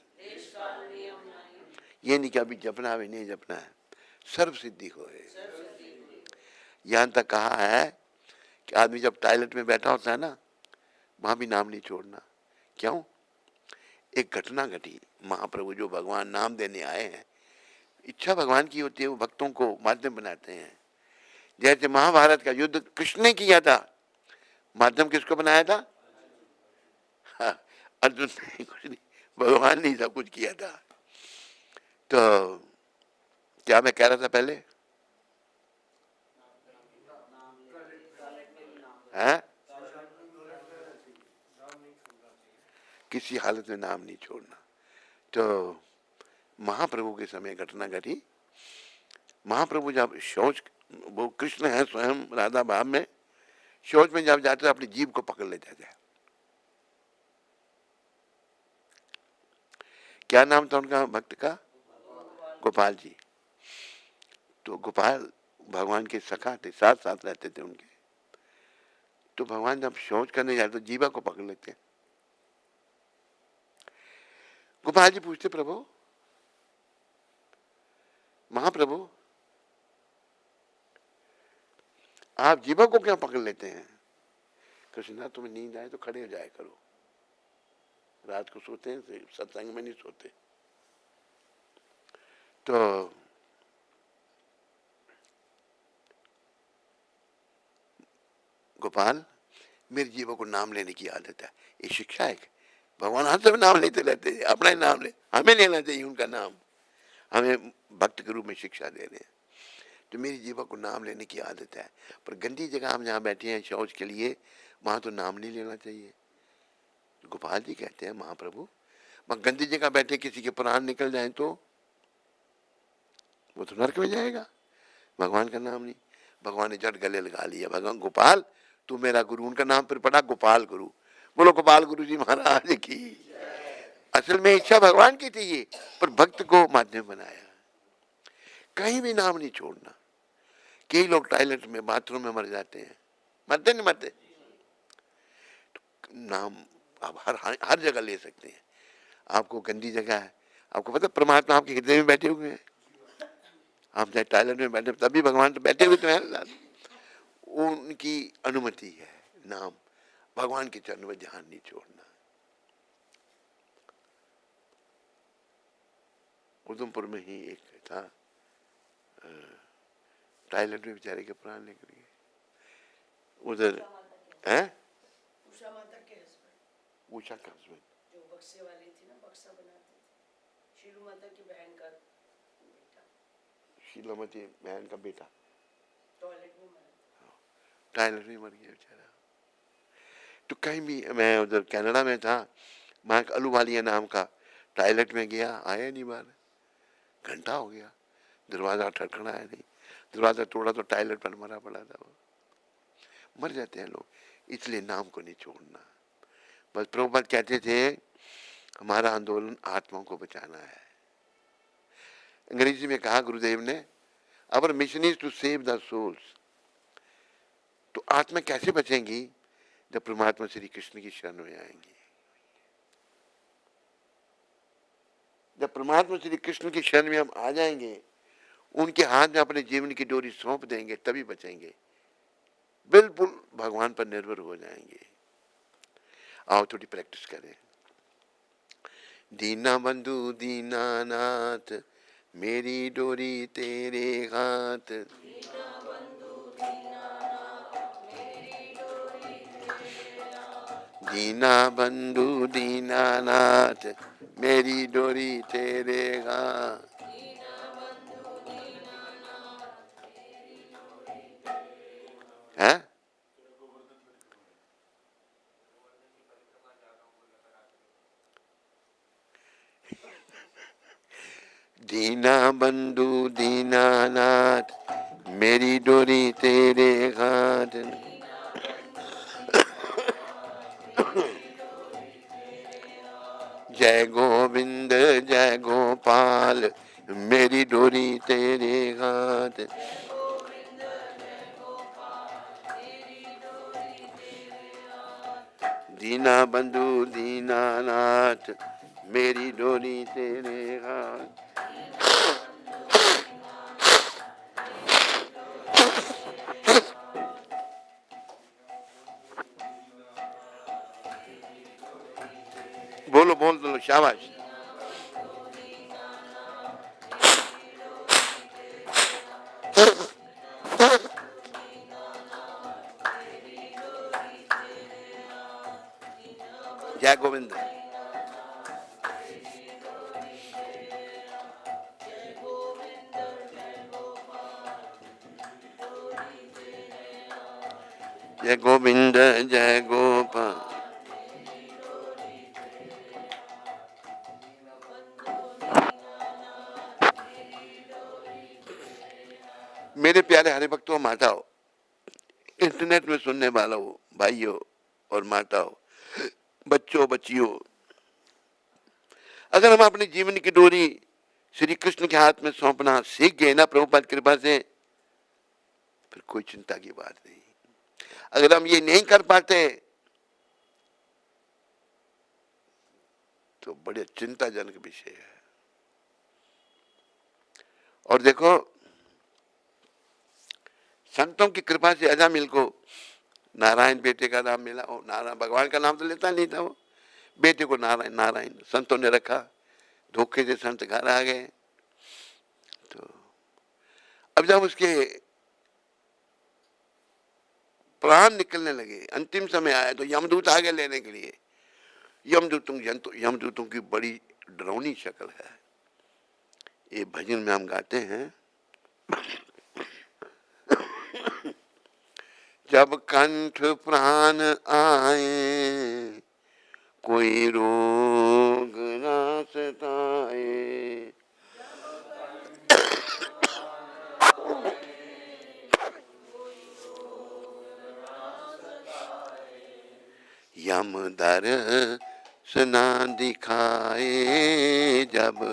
ये नहीं कि अभी जपना भी नहीं जपना है, सर्व सिद्धि हो। यहां तक कहा है कि आदमी जब टॉयलेट में बैठा होता है ना, वहां भी नाम नहीं छोड़ना। क्यों? एक घटना घटी, महाप्रभु जो भगवान नाम देने आए हैं, इच्छा भगवान की होती है, वो भक्तों को माध्यम बनाते हैं। जैसे महाभारत का युद्ध कृष्ण ने किया था, माध्यम किसको बनाया था? हाँ, अर्जुन ने कुछ नहीं, भगवान ने सब कुछ किया था। तो क्या मैं कह रहा था पहले? है? किसी हालत में नाम नहीं छोड़ना। तो महाप्रभु के समय घटना घटी। महाप्रभु जब शौच, वो कृष्ण है स्वयं राधा भाव में, शौच में जब जाते अपनी जीभ को पकड़ लेते थे। क्या नाम था उनका भक्त का? गोपाल जी। तो गोपाल भगवान के सखा थे, साथ साथ रहते थे उनके। तो भगवान जब शौच करने जाते तो जीवा को पकड़ लेते। गोपाल जी पूछते, प्रभु, महाप्रभु, आप जीवा को क्यों पकड़ लेते हैं? कृष्णा, तुम्हें नींद आए तो खड़े हो जाया करो, रात को सोते हैं, सत्संग में नहीं सोते। तो गोपाल, मेरे जीवों को नाम लेने की आदत है, ये शिक्षा है। भगवान हर समय नाम लेते रहते हैं, अपना ही नाम ले, हमें लेना चाहिए उनका नाम, हमें भक्त के रूप में शिक्षा दे रहे हैं। तो मेरी जीवा को नाम लेने की आदत है। पर गंदी जगह हम जहाँ बैठे हैं शौच के लिए, वहाँ तो नाम नहीं लेना चाहिए। गोपाल जी कहते हैं महाप्रभु, वहाँ गंदी जगह बैठे किसी के प्राण निकल जाए तो वो तो नरक में जाएगा, भगवान का नाम नहीं। भगवान ने झट गले लगा लिया, भगवान गोपाल तू मेरा गुरु, उनका नाम फिर पड़ा गोपाल गुरु। बोलो गोपाल गुरु जी महाराज की। असल में इच्छा भगवान की थी ये, पर भक्त को माध्यम बनाया। कहीं भी नाम नहीं छोड़ना। कई लोग टॉयलेट में बाथरूम में मर जाते हैं, मरते नहीं मरते, तो नाम आप हर जगह ले सकते हैं। आपको गंदी जगह है, आपको पता परमात्मा आपके हृदय में बैठे हुए हैं। आप चाहे टॉयलेट में बैठे तभी भगवान तो बैठे हुए तो हैं, उनकी अनुमति है। नाम भगवान के चरण में ध्यान नहीं छोड़ना। उधमपुर में ही एक था, टॉयलेट में बेचारे के प्राण निकल गए। उधर है उषा माता के हस्बैंड, उषा का हस्बैंड जो बक्से वाली थी ना, बक्सा बनाती थी, शीलू माता की बहन का बेटा, शीलामती बहन का बेटा टॉयलेट में मरा। टॉयलेट में मर गया बेचारा। तो कहीं भी, मैं उधर कनाडा में था, वहाँ अलूवालिया नाम का टॉयलेट में गया, आया नहीं बाहर, घंटा हो गया, दरवाजा ठटखड़ाया नहीं, दरवाजा तोड़ा तो टॉयलेट पर मरा पड़ा था वो। मर जाते हैं लोग, इसलिए नाम को नहीं छोड़ना। बस प्रभुपाद कहते थे हमारा आंदोलन आत्माओं को बचाना है। अंग्रेजी में कहा गुरुदेव ने, our mission is to save the souls. तो आत्मा कैसे बचेंगी? जब परमात्मा श्री कृष्ण की शरण में आएंगी। जब परमात्मा श्री कृष्ण की शरण में हम आ जाएंगे, उनके हाथ में अपने जीवन की डोरी सौंप देंगे, तभी बचेंगे। बिल्कुल भगवान पर निर्भर हो जाएंगे। आओ थोड़ी प्रैक्टिस करें। दीना बंधु दीनानाथ, मेरी डोरी तेरे हाथ। दीना बंधु दीनानाथ, मेरी डोरी तेरे हाथ। है दीना बंधु दीनानाथ, मेरी डोरी तेरे हाथ। जय गोविंद जय गोपाल, मेरी डोरी तेरे हाथ। दीना बंधु दीनानाथ, मेरी डोरी तेरे हाथ। बोलो बोल दो, शाबाश। जय गोविंद। जय गोविंद जय गोपाल। मेरे प्यारे हरि भक्तों, माताओं, इंटरनेट में सुनने वाला हो, भाइयों और माताओं, बच्चों बच्चियों, अगर हम अपने जीवन की डोरी श्री कृष्ण के हाथ में सौंपना सीख गए ना प्रभुपाद कृपा से, फिर कोई चिंता की बात नहीं। अगर हम ये नहीं कर पाते तो बड़े चिंताजनक विषय है। और देखो, संतों की कृपा से अजामिल को नारायण बेटे का नाम मिला। और नारायण भगवान का नाम तो लेता नहीं था वो, बेटे को नारायण नारायण संतों ने रखा। धोखे से संत घर आ गए। तो अब जब उसके प्राण निकलने लगे, अंतिम समय आया, तो यमदूत आ गए लेने के लिए। यमदूतों की बड़ी डरावनी शक्ल है। ये भजन में हम गाते हैं, जब कंठ प्राण आए, कोई रोग ना सताए। यम दर्श ना दिखाए, जब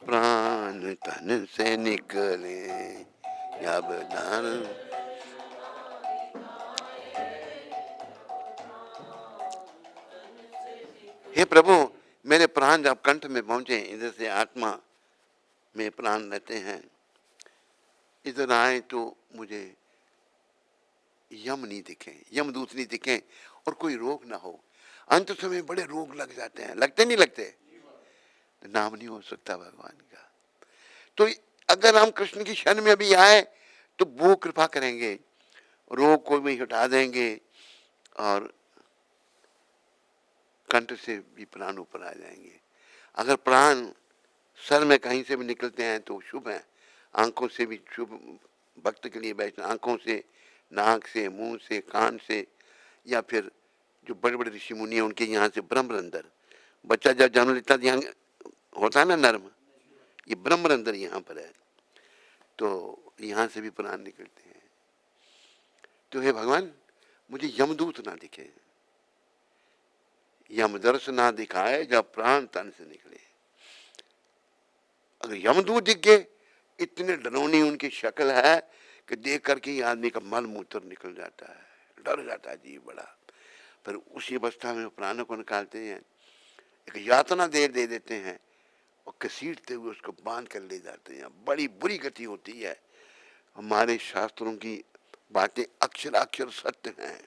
प्राण तन से निकले। जब दर्श हे प्रभु, मेरे प्राण जब कंठ में पहुंचे, इधर से आत्मा में प्राण रहते हैं, इधर आए तो मुझे यम नहीं दिखे, यमदूत नहीं दिखे, और कोई रोग ना हो। अंत समय बड़े रोग लग जाते हैं, लगते नहीं लगते? तो नाम नहीं हो सकता भगवान का। तो अगर हम कृष्ण की शरण में अभी आए तो वो कृपा करेंगे, रोग को भी हटा देंगे, और कंठ से भी प्राण ऊपर आ जाएंगे। अगर प्राण सर में कहीं से भी निकलते हैं तो शुभ है, आंखों से भी शुभ भक्त के लिए बैठना, आंखों से, नाक से, मुंह से, कान से, या फिर जो बड़े बड़े ऋषि मुनि हैं उनके यहाँ से ब्रह्मरंध्र, बच्चा जब जन्म लेता है यहाँ होता है ना नर्म, ये ब्रह्मरंध्र यहाँ पर है, तो यहाँ से भी प्राण निकलते हैं। तो हे भगवान, मुझे यमदूत ना दिखे, यमदर्श ना दिखाए, जब प्राण तन से निकले। अगर यमदूत दिख गए, इतने डरौनी उनकी शक्ल है कि देख करके ही आदमी का मल मूत्र निकल जाता है, डर जाता है जी बड़ा। पर उसी अवस्था में प्राणों को निकालते हैं, एक यातना दे देते हैं, और घसीटते हुए उसको बांध कर ले जाते हैं। बड़ी बुरी गति होती है। हमारे शास्त्रों की बातें अक्षराक्षर सत्य हैं।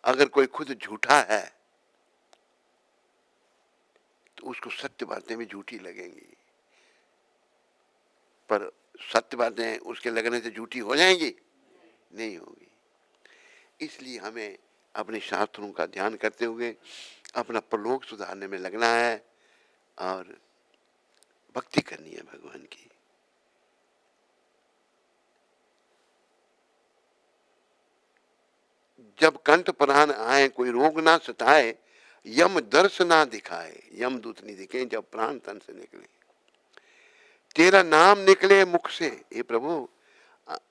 अगर कोई खुद झूठा है तो उसको सत्य बातें भी झूठी लगेंगी, पर सत्य बातें उसके लगने से झूठी हो जाएंगी? नहीं होगी। इसलिए हमें अपने शास्त्रों का ध्यान करते हुए अपना प्रलोक सुधारने में लगना है, और भक्ति करनी है भगवान की। जब कंठ प्राण आए, कोई रोग ना सताए, यम दर्श ना दिखाए, यम दूत नहीं दिखे, जब प्राण तन से निकले। तेरा नाम निकले मुख से, हे प्रभु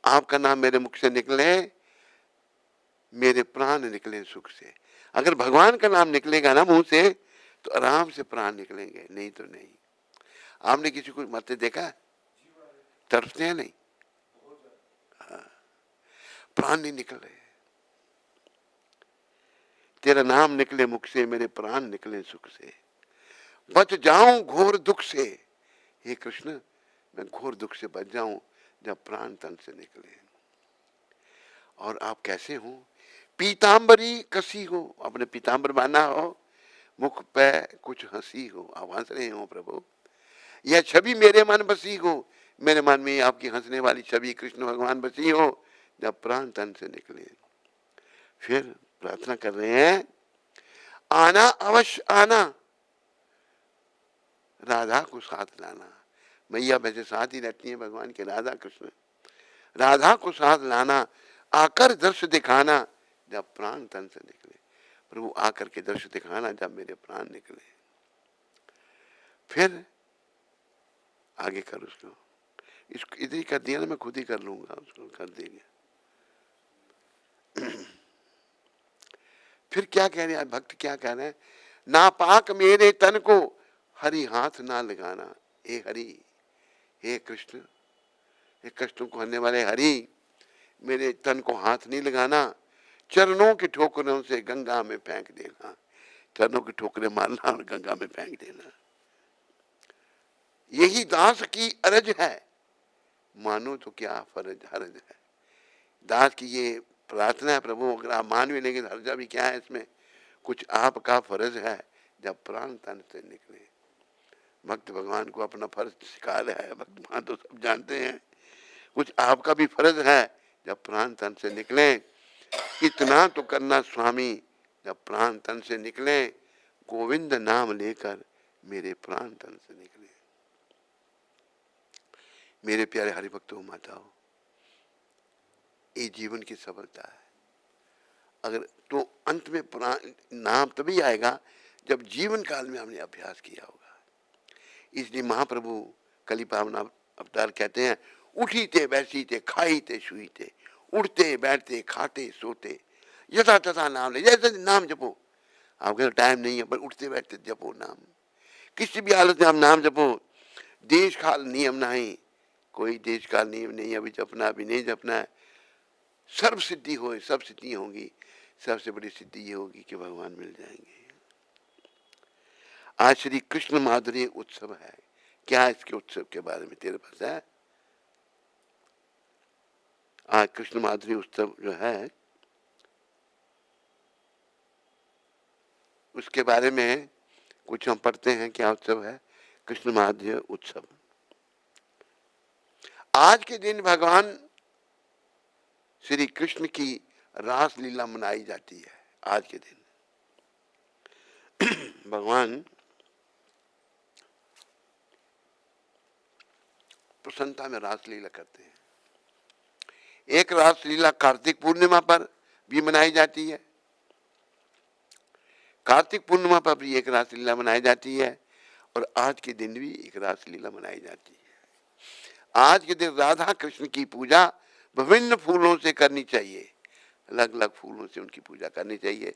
आपका नाम मेरे मुख से निकले, मेरे प्राण निकले सुख से। अगर भगवान का नाम निकलेगा ना मुंह से तो आराम से प्राण निकलेंगे, नहीं तो नहीं। आपने किसी को मरते देखा? तड़पते हैं नहीं? हाँ, प्राण नहीं निकल रहे। तेरा नाम निकले मुख से, मेरे प्राण निकले सुख से। बच जाऊं घोर दुख से, हे कृष्ण मैं घोर दुख से बच जाऊं जब प्राण तन से निकले। और आप कैसे हो? पीतांबरी कसी हो, अपने पीतांबर बांधा हो, मुख पे कुछ हंसी हो, आप हंस रहे हो प्रभु। यह छवि मेरे मन बसी हो, मेरे मन में आपकी हंसने वाली छवि कृष्ण भगवान बसी हो जब प्राण तन से निकले। फिर प्रार्थना कर रहे हैं, आना अवश्य आना, राधा को साथ लाना। मैया वैसे साथ ही रहती है भगवान के, राधा कृष्ण। राधा को साथ लाना, आकर दर्श दिखाना जब प्राण तन से निकले। प्रभु आकर के दर्श दिखाना जब मेरे प्राण निकले। फिर आगे कर उसको, इसको इधर ही कर दिया ना, मैं खुद ही कर लूंगा, उसको कर देंगे। फिर क्या कह रहे हैं भक्त, क्या कह रहे हैं? नापाक मेरे तन को हरि हाथ ना लगाना। हे हरि, हे कृष्ण, हे कष्टों को हरने वाले हरि, मेरे तन को हाथ नहीं लगाना, चरणों की ठोकरों से गंगा में फेंक देना। चरणों की ठोकरें मारना और गंगा में फेंक देना, यही दास की अरज है, मानो तो क्या फर्ज हरज है। दास की ये प्रार्थना है प्रभु, अगर आप मान भी लेंगे हर्जा भी क्या है इसमें, कुछ आपका फर्ज है जब प्राण तन से निकले। भक्त भगवान को अपना फर्ज सिखा रहा है, भगवान तो सब जानते हैं, कुछ आपका भी फर्ज है जब प्राण तन से निकले। इतना तो करना स्वामी, जब प्राण तन से निकले, गोविंद नाम लेकर मेरे प्राण तन से निकले। मेरे प्यारे हरिभक्तों माताओं, ये जीवन की सफलता है। अगर तो अंत में नाम तभी आएगा जब जीवन काल में हमने अभ्यास किया होगा। इसलिए महाप्रभु कली पावन अवतार कहते हैं, उठी थे बैसी थे खाई थे सुई थे, उठते बैठते खाते सोते यथा तथा नाम ले, जैसे नाम जपो। आपके टाइम नहीं है पर उठते बैठते जपो नाम, किसी भी हालत में आप नाम जपो। देश काल नियम नहीं, कोई देश काल नियम नहीं, अभी जपना अभी नहीं जपना है। सर्व सिद्धि हो, सब सिद्धि होंगी। सबसे बड़ी सिद्धि ये होगी कि भगवान मिल जाएंगे। आज श्री कृष्ण माधुर्य उत्सव है। क्या इसके उत्सव के बारे में तेरे पास है? आज कृष्ण माधुर्य उत्सव जो है उसके बारे में कुछ हम पढ़ते हैं। क्या उत्सव है? कृष्ण माधुर्य उत्सव। आज के दिन भगवान श्री कृष्ण की रास लीला मनाई जाती है। आज के दिन भगवान प्रसन्नता में रास लीला करते हैं। एक रास लीला कार्तिक पूर्णिमा पर भी मनाई जाती है। कार्तिक पूर्णिमा पर भी एक रास लीला मनाई जाती है और आज के दिन भी एक रास लीला मनाई जाती है। आज के दिन राधा कृष्ण की पूजा विभिन्न फूलों से करनी चाहिए। अलग अलग फूलों से उनकी पूजा करनी चाहिए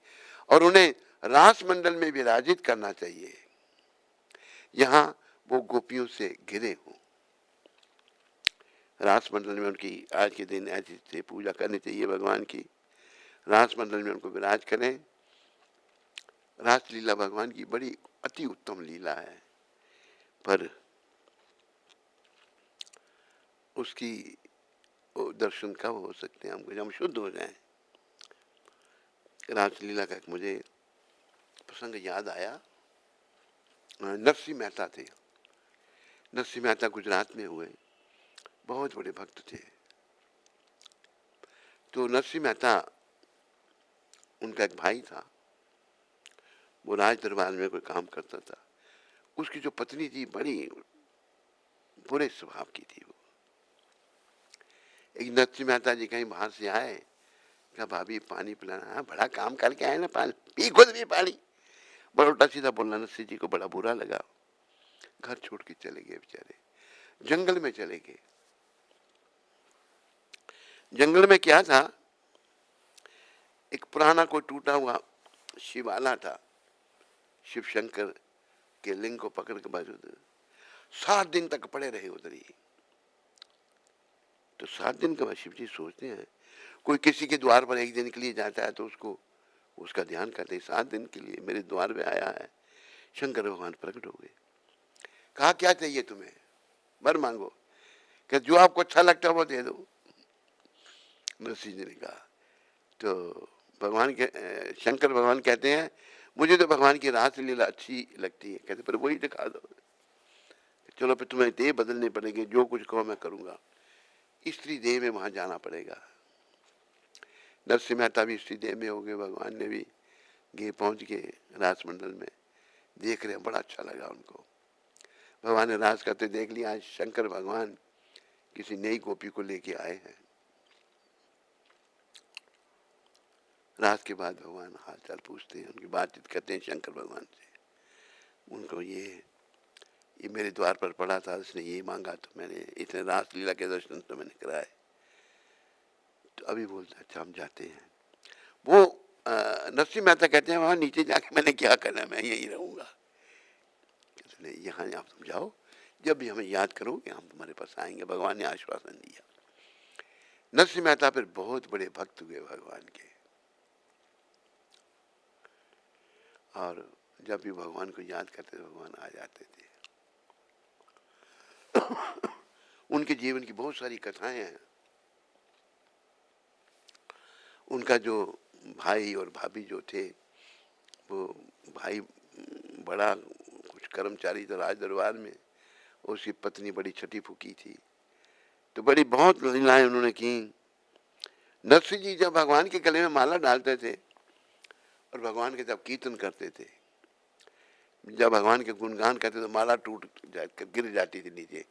और उन्हें रास मंडल में विराजित करना चाहिए। यहाँ वो गोपियों से घिरे हों। रास मंडल में उनकी आज के दिन ऐसी से पूजा करनी चाहिए भगवान की। रास मंडल में उनको विराज करें। रास लीला भगवान की बड़ी अति उत्तम लीला है, पर उसकी दर्शन कब हो सकते हैं हमको, जब हम शुद्ध हो जाएं। रासलीला का एक मुझे प्रसंग याद आया। नरसिंह मेहता थे। नरसिंह मेहता गुजरात में हुए, बहुत बड़े भक्त थे। तो नरसिंह मेहता, उनका एक भाई था, वो राज दरबार में कोई काम करता था। उसकी जो पत्नी थी बड़ी बुरे स्वभाव की थी। वो एक नरसिंह मेहता जी कहीं बाहर से आए, कहा भाभी पानी पिलाना। हाँ, बड़ा काम करके आए ना, पानी पी, खुद भी पानी। बड़ा उल्टा सीधा बोलना। नरसिंह जी को बड़ा बुरा लगा। घर छोड़ के चले गए बेचारे, जंगल में चले गए। जंगल में क्या था, एक पुराना कोई टूटा हुआ शिवाला था। शिव शंकर के लिंग को पकड़ के बाजू 7 दिन तक पड़े रहे उधर ही। तो 7 दिन के बाद शिव जी सोचते हैं, कोई किसी के द्वार पर एक दिन के लिए जाता है तो उसको उसका ध्यान करते हैं। 7 दिन के लिए मेरे द्वार पे आया है। शंकर भगवान प्रकट हो गए। कहा क्या चाहिए तुम्हें, वर मांगो। कि जो आपको अच्छा लगता है वो दे दो। नरसिंह जी ने कहा। तो भगवान के शंकर भगवान कहते हैं, मुझे तो भगवान की रास लीला अच्छी लगती है। कहते पर वही दिखा दो। चलो फिर तुम्हें देह बदलने पड़ेंगे, जो कुछ कहो मैं करूंगा। स्त्री देह में वहां जाना पड़ेगा। नरसिंह मेहता भी स्त्री देह में हो गए। भगवान ने भी गे पहुंच गए रास मंडल में। देख रहे हैं, बड़ा अच्छा लगा उनको। भगवान ने रास करते देख लिया। आज शंकर भगवान किसी नई गोपी को लेके आए हैं। रात के बाद भगवान हाल चाल पूछते हैं, उनकी बातचीत करते हैं शंकर भगवान से। उनको ये मेरे द्वार पर पड़ा था, इसने ये मांगा तो मैंने, इतने रास लीला के दर्शन तो मैंने कराए। तो अभी बोलता अच्छा हम जाते हैं। वो नरसिंह मेहता कहते हैं, वहां नीचे जाके मैंने क्या करना, मैं यहीं रहूंगा। यहाँ आप तुम जाओ, जब भी हमें याद करोगे हम तुम्हारे पास आएंगे। भगवान ने आश्वासन दिया। नरसिंह मेहता फिर बहुत बड़े भक्त हुए भगवान के। और जब भी भगवान को याद करते भगवान आ जाते थे। उनके जीवन की बहुत सारी कथाएं हैं। उनका जो भाई और भाभी जो थे, वो भाई बड़ा कुछ कर्मचारी था राज दरबार में, उसकी पत्नी बड़ी छठी फूकी थी। तो बड़ी बहुत लीलाएं उन्होंने की। नरसिंह जी जब भगवान के गले में माला डालते थे और भगवान के जब कीर्तन करते थे, जब भगवान के गुणगान करते तो माला टूट जाकर गिर जाती थी नीचे।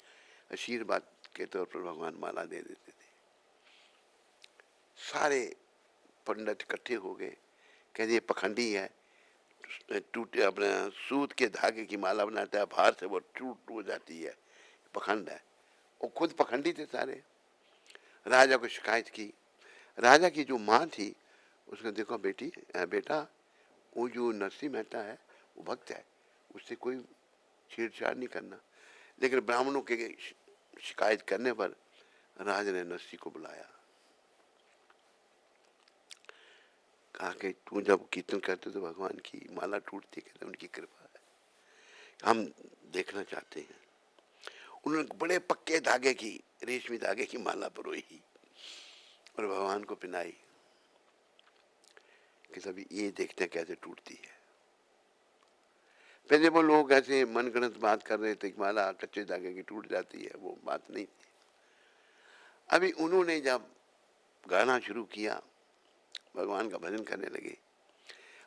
आशीर्वाद के तौर पर भगवान माला दे देते थे। सारे पंडित इकट्ठे हो गए, कहते ये पखंडी है, टूटे अपने सूत के धागे की माला बनाता है, बाहर से वो टूट हो जाती है, पखंड है। वो खुद पखंडी थे सारे। राजा को शिकायत की। राजा की जो माँ थी उसने देखो बेटा वो जो नरसिंह मेहता है वो भक्त है, उससे कोई छेड़छाड़ नहीं करना। लेकिन ब्राह्मणों के शिकायत करने पर राजा ने नरसिंह को बुलाया, कहा कि तू जब कीर्तन करते तो भगवान की माला टूटती, कहते उनकी कृपा है, हम देखना चाहते हैं। उन्होंने बड़े पक्के धागे की, रेशमी धागे की माला परोई और भगवान को पहनाई कि सभी ये देखते हैं कैसे टूटती है। पहले वो लोग ऐसे मनगढ़ंत बात कर रहे थे कि माला कच्चे धागे की टूट जाती है, वो बात नहीं थी। अभी उन्होंने जब गाना शुरू किया, भगवान का भजन करने लगे,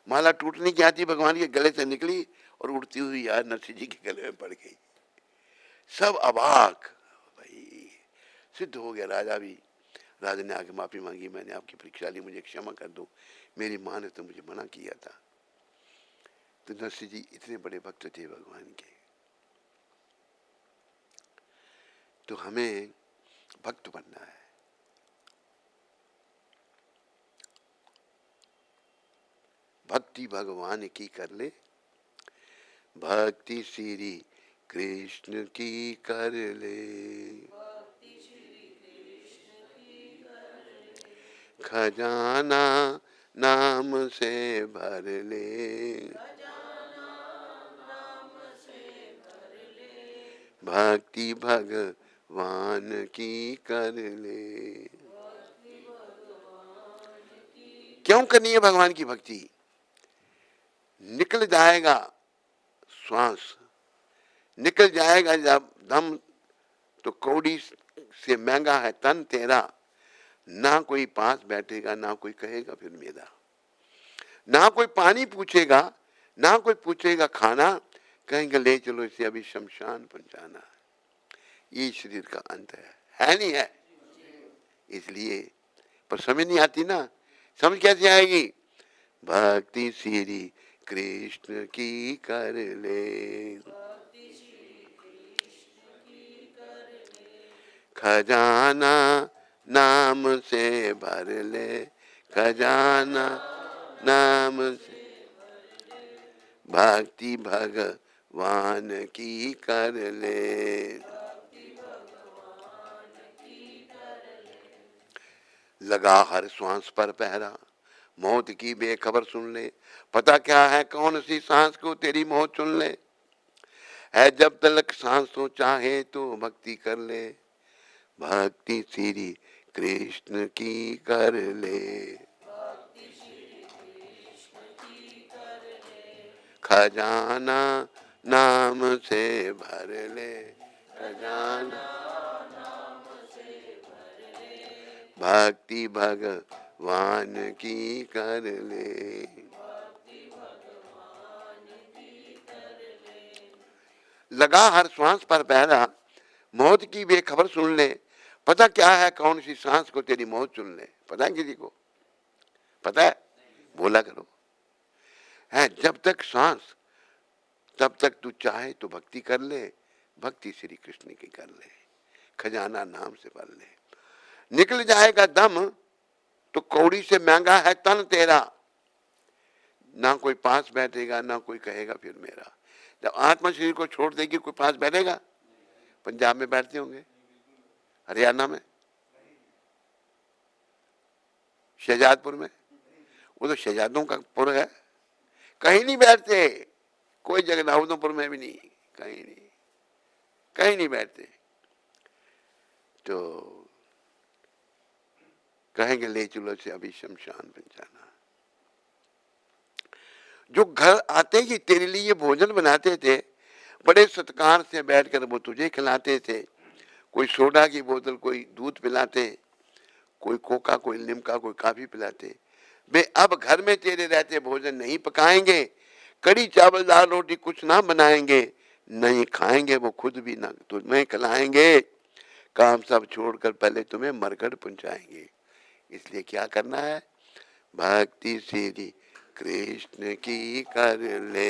माला टूटने की आती भगवान के गले से निकली और उड़ती हुई यार नरसिंह जी के गले में पड़ गई। सब अबाक, भाई सिद्ध हो गया। राजा ने आके माफी मांगी, मैंने आपकी परीक्षा ली, मुझे क्षमा कर दो, मेरी माँ ने तो मुझे मना किया था। तो नरसिंह जी इतने बड़े भक्त थे भगवान के। तो हमें भक्त बनना है। भक्ति भगवान की कर ले, भक्ति श्री कृष्ण की कर ले, खजाना नाम से भर ले, भक्ति भगवान की कर ले। क्यों करनी है भगवान की भक्ति? निकल जाएगा श्वास, निकल जाएगा जब दम, तो कौड़ी से महंगा है तन तेरा, ना कोई पास बैठेगा, ना कोई कहेगा फिर मेरा, ना कोई पानी पूछेगा, ना कोई पूछेगा खाना, कहेंगे ले चलो इसे अभी शमशान पहुंचाना। ये शरीर का अंत है नहीं है? इसलिए पर समझ नहीं आती ना। समझ कैसे आएगी? भक्ति श्री कृष्ण की कर ले, खजाना नाम से भर ले, खजाना नाम से, भक्ति भगवान की कर ले। लगा हर श्वास पर पहरा, मौत की बेखबर सुन ले, पता क्या है कौन सी सांस को तेरी मौत चुन ले। है जब तलक सांस तो चाहे तो भक्ति कर ले, भक्ति श्री कृष्ण की कर ले, खजाना नाम से भर ले, खजाना भक्ति भगवान की कर ले। लगा हर श्वास पर पहरा, मौत की बेखबर सुन ले, पता क्या है कौन सी सांस को तेरी मौत चुन ले। पता है किसी को? पता है? बोला करो। है जब तक सांस तब तक तू चाहे तो भक्ति कर ले, भक्ति श्री कृष्ण की कर ले, खजाना नाम से भर ले। निकल जाएगा दम तो कौड़ी से महंगा है तन तेरा, ना कोई पास बैठेगा, ना कोई कहेगा फिर मेरा। जब आत्मा शरीर को छोड़ देगी कोई पास बैठेगा? पंजाब में बैठते होंगे, हरियाणा में, शहजादपुर में, वो तो शहजादों का पुर है, कहीं नहीं बैठते। कोई जगह दाऊदपुर में भी नहीं, कहीं नहीं बैठते। तो कहेंगे ले चलो से अभी शमशान पहुंचाना। जो घर आते ही तेरे लिए भोजन बनाते थे, बड़े सत्कार से बैठकर वो तुझे खिलाते थे, कोई सोडा की बोतल, कोई दूध पिलाते, कोई कोका, कोई लिमका, कोई काफी पिलाते, वे अब घर में तेरे रहते भोजन नहीं पकाएंगे, कड़ी चावल दाल रोटी कुछ ना बनाएंगे, नहीं खाएंगे वो खुद भी ना तुम्हें खिलाएंगे, काम सब छोड़कर पहले तुम्हें मरघट पहुंचाएंगे। इसलिए क्या करना है? भक्ति श्री कृष्ण की कर ले,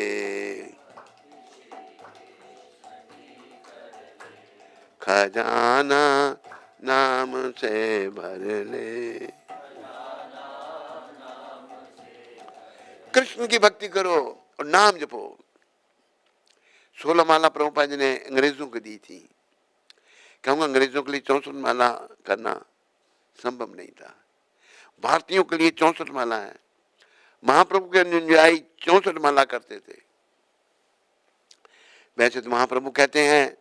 खजाना नाम से भर ले। कृष्ण की भक्ति करो और नाम जपो। 16 माला प्रभुपाद जी ने अंग्रेजों को दी थी। कहूँगा अंग्रेजों के लिए 64 माला करना संभव नहीं था। भारतीयों के लिए 64 माला है। महाप्रभु के अनुयायी 64 माला करते थे। वैसे तो महाप्रभु कहते हैं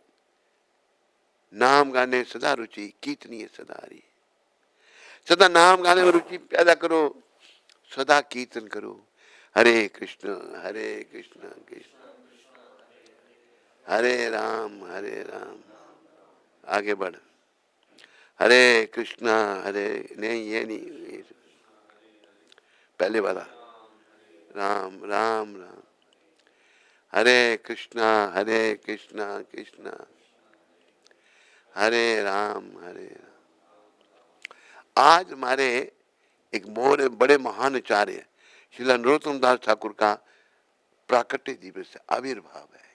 नाम गाने सदा रुचि कीर्तनीय सदा हरि। सदा नाम गाने में रुचि पैदा करो, सदा कीर्तन करो। हरे कृष्ण कृष्ण हरे राम आगे बढ़। हरे कृष्णा हरे नहीं, ये नहीं, पहले वाला राम राम राम। हरे कृष्णा कृष्णा हरे राम। आज हमारे एक बड़े महान आचार्य श्रील नरोत्तम दास ठाकुर का प्राकट्य दिवस आविर्भाव है।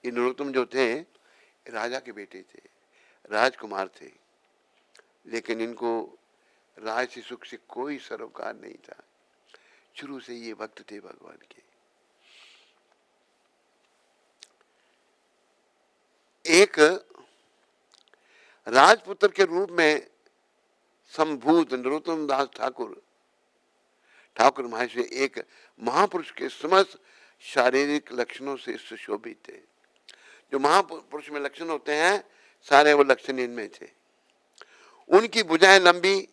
ये नरोत्तम जो थे राजा के बेटे थे, राजकुमार थे, लेकिन इनको राज से सुख से कोई सरोकार नहीं था। शुरू से ये भक्त थे भगवान के। एक राजपुत्र के रूप में संभूत नरोत्तम दास ठाकुर महर्षि एक महापुरुष के समस्त शारीरिक लक्षणों से सुशोभित थे। जो महापुरुष में लक्षण होते हैं सारे वो लक्षण इनमें थे। उनकी भुजाएं लंबी,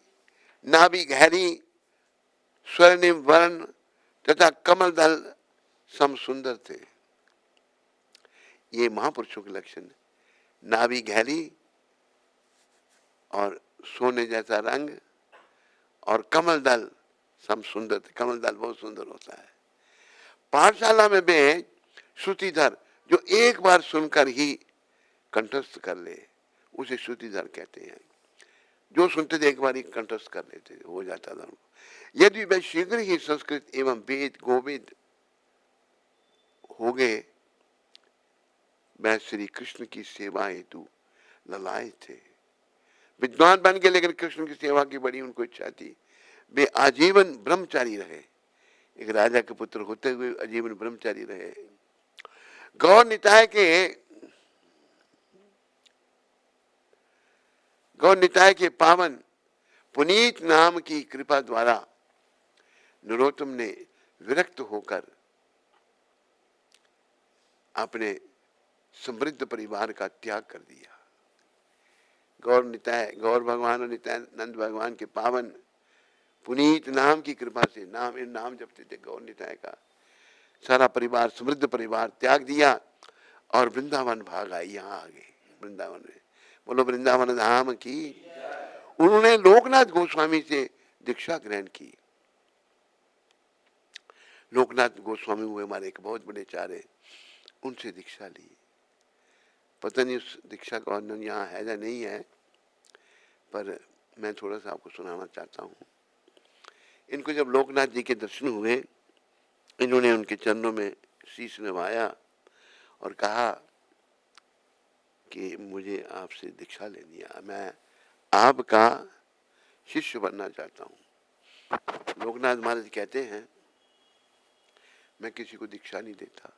नाभि गहरी, स्वर्णिम वर्ण तथा कमल दल सम सुंदर थे। ये महापुरुषों के लक्षण। नाभि गहरी और सोने जैसा रंग और कमल दल सम सुंदर थे। कमल दल बहुत सुंदर होता है। पाठशाला में भी श्रुतिधर जो एक बार सुनकर ही कंठस्थ कर ले उसे श्रुतिधर कहते हैं। जो सुनते थे एक बार ही कंठस्थ कर लेते हो जाता था। यदि वह शीघ्र ही संस्कृत एवं वेद गोविद हो गए, वह श्री कृष्ण की सेवा हेतु ललाए थे। विद्वान बन गए लेकिन कृष्ण की सेवा की बड़ी उनको इच्छा थी। वे आजीवन ब्रह्मचारी रहे। एक राजा के पुत्र होते हुए आजीवन ब्रह्मचारी रहे। गौर निताय के पावन पुनीत नाम की कृपा द्वारा नरोत्तम ने विरक्त होकर अपने समृद्ध परिवार का त्याग कर दिया। गौर भगवान और नित्यानंद भगवान के पावन पुनीत नाम की कृपा से नाम जपते थे गौर निताय का। सारा परिवार, समृद्ध परिवार त्याग दिया और वृंदावन भाग आए। यहाँ आ गए वृंदावन में। बोलो वृंदावन धाम की। उन्होंने लोकनाथ गोस्वामी से दीक्षा ग्रहण की। लोकनाथ गोस्वामी हुए हमारे एक बहुत बड़े आचार्य, उनसे दीक्षा ली। पता नहीं उस दीक्षा का वर्णन यहाँ है या नहीं है, पर मैं थोड़ा सा आपको सुनाना चाहता हूँ। इनको जब लोकनाथ जी के दर्शन हुए, इन्होंने उनके चरणों में शीश नवाया और कहा कि मुझे आपसे दीक्षा लेनी है, मैं आपका शिष्य बनना चाहता हूँ। लोकनाथ महाराज कहते हैं मैं किसी को दीक्षा नहीं देता।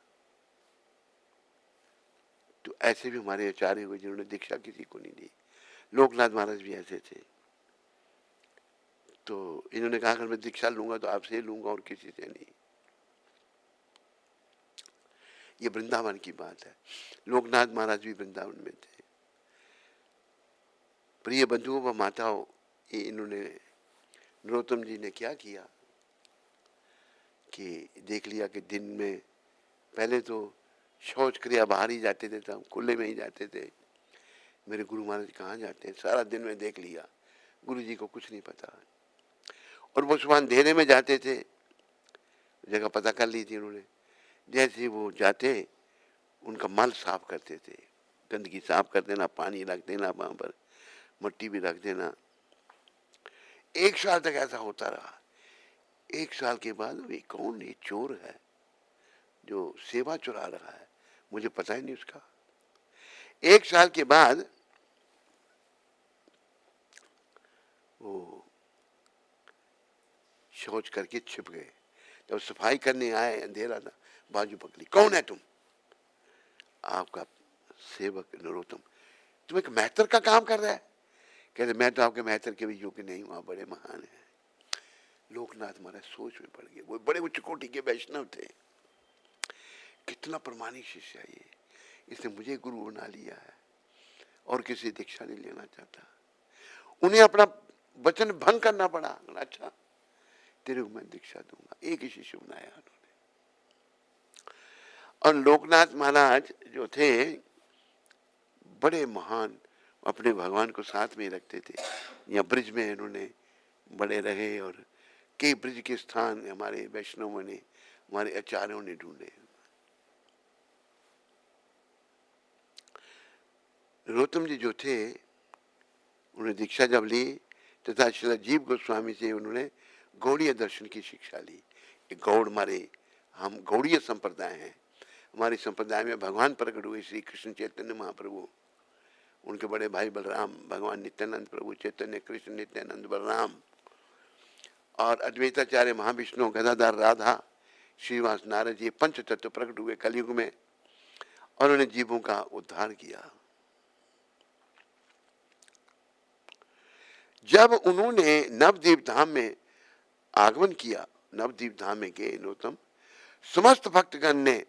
तो ऐसे भी हमारे आचार्य हुए जिन्होंने दीक्षा किसी को नहीं दी। लोकनाथ महाराज भी ऐसे थे। तो इन्होंने कहा अगर मैं दीक्षा लूंगा तो आपसे लूंगा और किसी से नहीं। ये वृंदावन की बात है। लोकनाथ महाराज भी वृंदावन में थे। प्रिय बंधुओं व माताओं, ये इन्होंने नरोत्तम जी ने क्या किया कि देख लिया कि दिन में पहले तो शौच क्रिया बाहर ही जाते थे, तब खुले में ही जाते थे। मेरे गुरु महाराज कहाँ जाते हैं, सारा दिन में देख लिया, गुरु जी को कुछ नहीं पता। और वो सुबह अंधेरे में जाते थे, जगह पता कर ली थी उन्होंने। जैसे वो जाते उनका मल साफ करते थे, गंदगी साफ कर देना, पानी रख देना, वहाँ पर मट्टी भी रख देना। 1 साल तक ऐसा होता रहा। 1 साल के बाद ये कौन, ये चोर है जो सेवा चुरा रहा है, मुझे पता ही नहीं उसका। 1 साल के बाद वो शौच करके छिप गए। जब सफाई करने आए, अंधेरा था, बाजू पकड़ी, कौन है तुम? आपका सेवक नरोत्तम। तुम एक मेहतर का काम कर रहा है? कहते मैं तो आपके मेहतर के भी योग्य नहीं हूँ, आप बड़े महान हैं। लोकनाथ महाराज सोच में पड़ गए। वो बड़े उच्च कोटि के वैष्णव थे, कितना प्रमाणिक शिष्य है ये, इसने मुझे गुरु बना लिया है और किसी दीक्षा नहीं लेना चाहता। उन्हें अपना वचन भंग करना पड़ा। अच्छा तेरे को मैं दीक्षा दूंगा, एक ही शिष्य बनाया उन्होंने। और लोकनाथ महाराज जो थे बड़े महान, अपने भगवान को साथ में रखते थे। यहाँ ब्रिज में इन्होंने बड़े रहे और कई ब्रिज के स्थान हमारे वैष्णवों ने, हमारे आचार्यों ने ढूंढे। नरोत्तम जी जो थे उन्होंने दीक्षा जब ली तथा श्री जीव गोस्वामी से उन्होंने गौड़ीय दर्शन की शिक्षा ली। गौड़ हमारे, हम गौड़ीय संप्रदाय हैं। हमारे संप्रदाय में भगवान प्रकट हुए श्री कृष्ण चैतन्य महाप्रभु, उनके बड़े भाई बलराम, भगवान नित्यानंद प्रभु, चैतन्य कृष्ण नित्यानंद बलराम, और अद्वैताचार्य महाविष्णु, गदाधर राधा, श्रीवास नारद, ये पंच तत्व प्रकट हुए कलयुग में और उन्होंने जीवों का उद्धार किया। जब उन्होंने नवद्वीप धाम में आगमन किया, नवद्वीप धाम में गए नरोत्तम, समस्त भक्तगण ने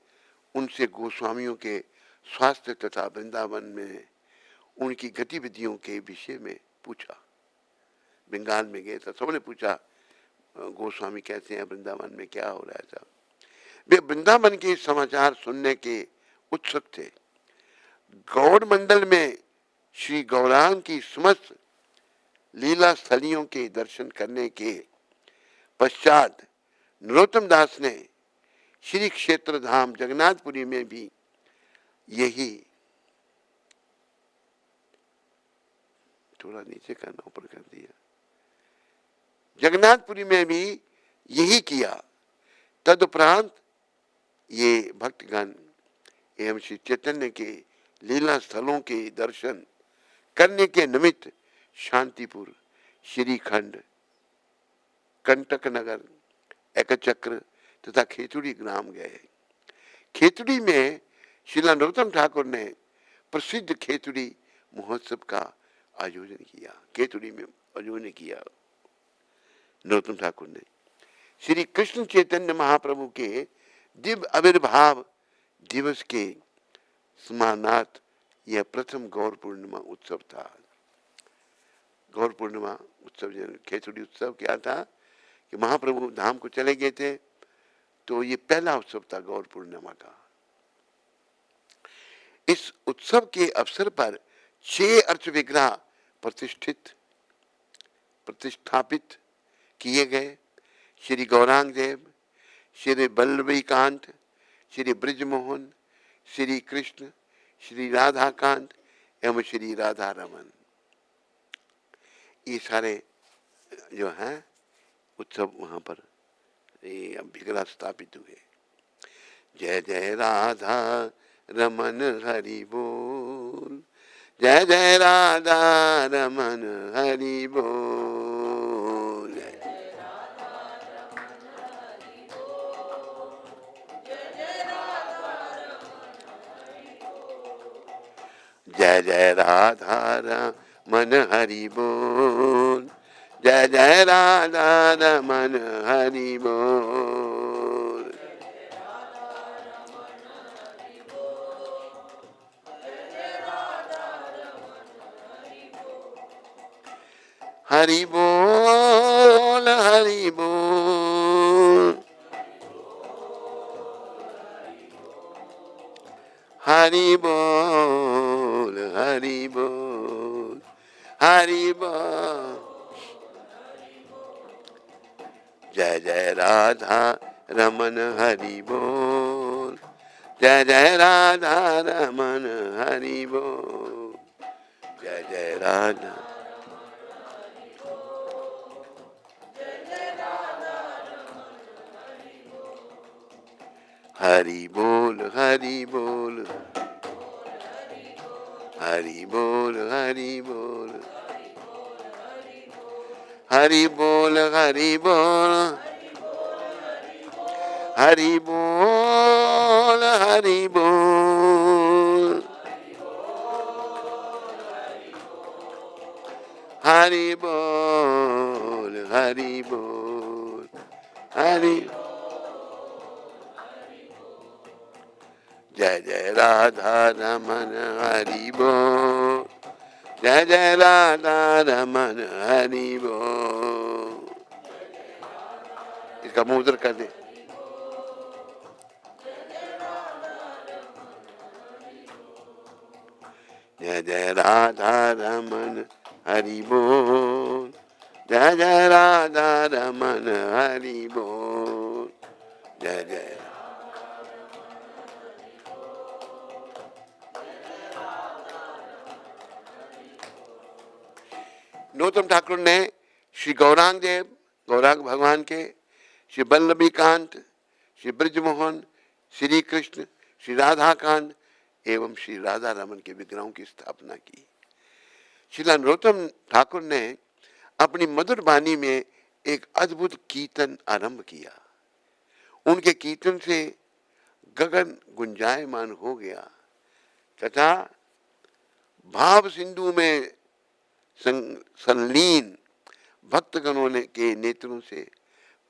उनसे गोस्वामियों के स्वास्थ्य तथा वृंदावन में उनकी गतिविधियों के विषय में पूछा। बंगाल में गए तो सबने पूछा गोस्वामी कैसे हैं, वृंदावन में क्या हो रहा था। वे वृंदावन के समाचार सुनने के उत्सुक थे। गौड़ मंडल में श्री गौरांग की समस्त लीला स्थलियों के दर्शन करने के पश्चात नरोत्तम दास ने श्री क्षेत्र धाम जगन्नाथपुरी में भी यही, थोड़ा नीचे करना, ऊपर कर दिया, जगन्नाथपुरी में भी यही किया। तदुपरांत ये भक्तगण एवं श्री चैतन्य के लीला स्थलों के दर्शन करने के निमित्त शांतिपुर, श्रीखंड, कंटक नगर, एकचक्र तथा खेतुड़ी ग्राम गए। खेतुड़ी में श्रीला नरोत्तम ठाकुर ने प्रसिद्ध खेतुड़ी महोत्सव का आयोजन किया। खेतुड़ी में आयोजन किया नरोत्तम ठाकुर ने। श्री कृष्ण चैतन्य महाप्रभु के दिव्य आविर्भाव दिवस के समानार्थ यह प्रथम गौर पूर्णिमा उत्सव था। गौर पूर्णिमा उत्सव, खेतुड़ी उत्सव क्या था कि महाप्रभु धाम को चले गए थे, तो ये पहला उत्सव था गौर पूर्णिमा का। इस उत्सव के अवसर पर 6 अर्च विग्रह प्रतिष्ठापित किए गए। श्री गौरांग देव, श्री बल्लवीकांत, श्री ब्रिजमोहन, श्री कृष्ण, श्री राधाकांत एवं श्री राधा रमन, ये सारे जो हैं उत्सव वहां पर ये विग्रह स्थापित हुए। जय जय राधा रमन हरि बोल, जय जय राधा रमन हरि बोल, जय जय राधा रमन हरि बोल, जय जय राधा रमन हरि बोल, हरि बोल हरि बोल, हरि बोल हरि बोल, हरि बोल, जय जय राधा रमन हरि बोल, जय जय राधा रमन हरि बोल, जय जय राधा, हरि बोल हरि बोल, हरि बोल हरि बोल, हरि बोल हरि बोल, हरि बोल हरि बोल, हरि बोल हरि बोल, हरि। जय जय राधा रमन हरि बोल, जय जय राधा रमन हरि बोल। इसका मुंह उधर कर दे। जय जय राधा रमन हरि बोल, जय जय राधा रमन हरि बोल, जय जय। नरोत्तम ठाकुर ने श्री गौरांग देव, गौरांग भगवान के, श्री बल्लभी कांत, श्री ब्रजमोहन, श्री कृष्ण, श्री राधा कांत एवं श्री राधा रमन के विग्रहों की स्थापना की। श्रीला नरोत्तम ठाकुर ने अपनी मधुर वाणी में एक अद्भुत कीर्तन आरंभ किया। उनके कीर्तन से गगन गुंजायमान हो गया तथा भाव सिंधु में संलीन भक्तगणों ने के नेत्रों से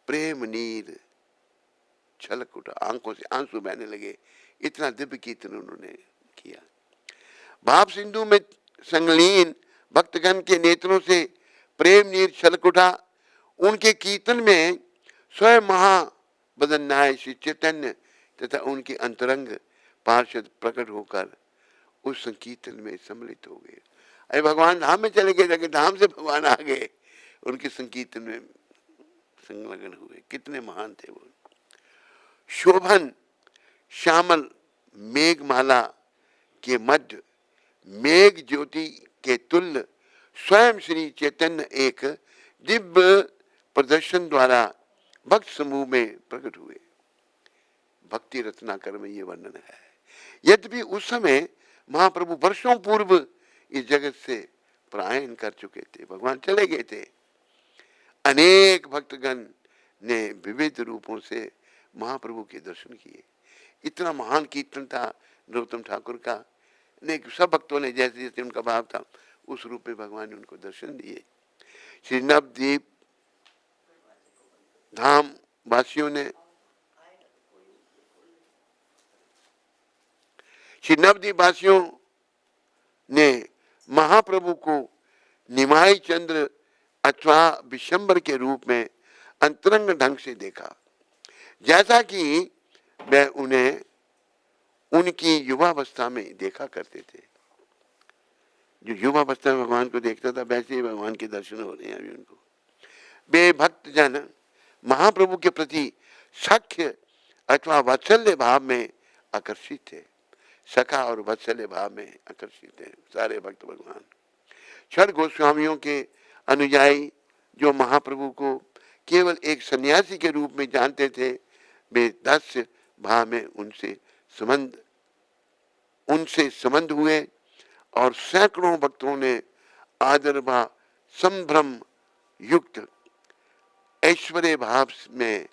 प्रेम नीर छलक उठा, आंखों से आंसू बहने लगे। इतना दिव्य कीर्तन उन्होंने किया। भाव सिंधु में संलीन भक्तगण के नेत्रों से प्रेम नीर छलक उठा। उनके कीर्तन में स्वयं महाबदन्नाय श्री चैतन्य तथा उनके अंतरंग पार्षद प्रकट होकर उस संकीर्तन में सम्मिलित हो गए। अरे भगवान धाम में चले गए, जाके धाम से भगवान आ गए, उनके संकीर्तन में संलग्न हुए। कितने महान थे वो। शोभन श्यामल मेघमाला के मध्य मेघ ज्योति के तुल्य स्वयं श्री चैतन्य एक दिव्य प्रदर्शन द्वारा भक्त समूह में प्रकट हुए। भक्ति रत्नाकर में ये वर्णन है। यद्यपि उस समय महाप्रभु वर्षों पूर्व इस जगत से पलायन कर चुके थे, भगवान चले गए थे। अनेक भक्तगण ने विविध रूपों से महाप्रभु के दर्शन किए। इतना महान कीर्तन था नरोत्तम ठाकुर का। सब भक्तों ने जैसे जैसे उनका भाव था उस रूप में भगवान ने उनको दर्शन दिए। श्री नवद्वीप धाम वासियों ने, श्री नवद्वीप वासियों ने महाप्रभु को निमाई चंद्र अथवा विशंबर के रूप में अंतरंग ढंग से देखा, जैसा कि वह उन्हें उनकी युवावस्था में देखा करते थे। जो युवावस्था में भगवान को देखता था वैसे ही भगवान के दर्शन हो रहे हैं अभी उनको। वे भक्त जन महाप्रभु के प्रति सख्य अथवा वात्सल्य भाव में आकर्षित थे। सखा और वात्सल्य भाव में आकर्षित थे सारे भक्त भगवान। छठ गोस्वामियों के अनुयायी जो महाप्रभु को केवल एक सन्यासी के रूप में जानते थे, वे दास्य भाव में उनसे संबंध हुए और सैकड़ों भक्तों ने आदर व संभ्रम युक्त ऐश्वर्य भाव में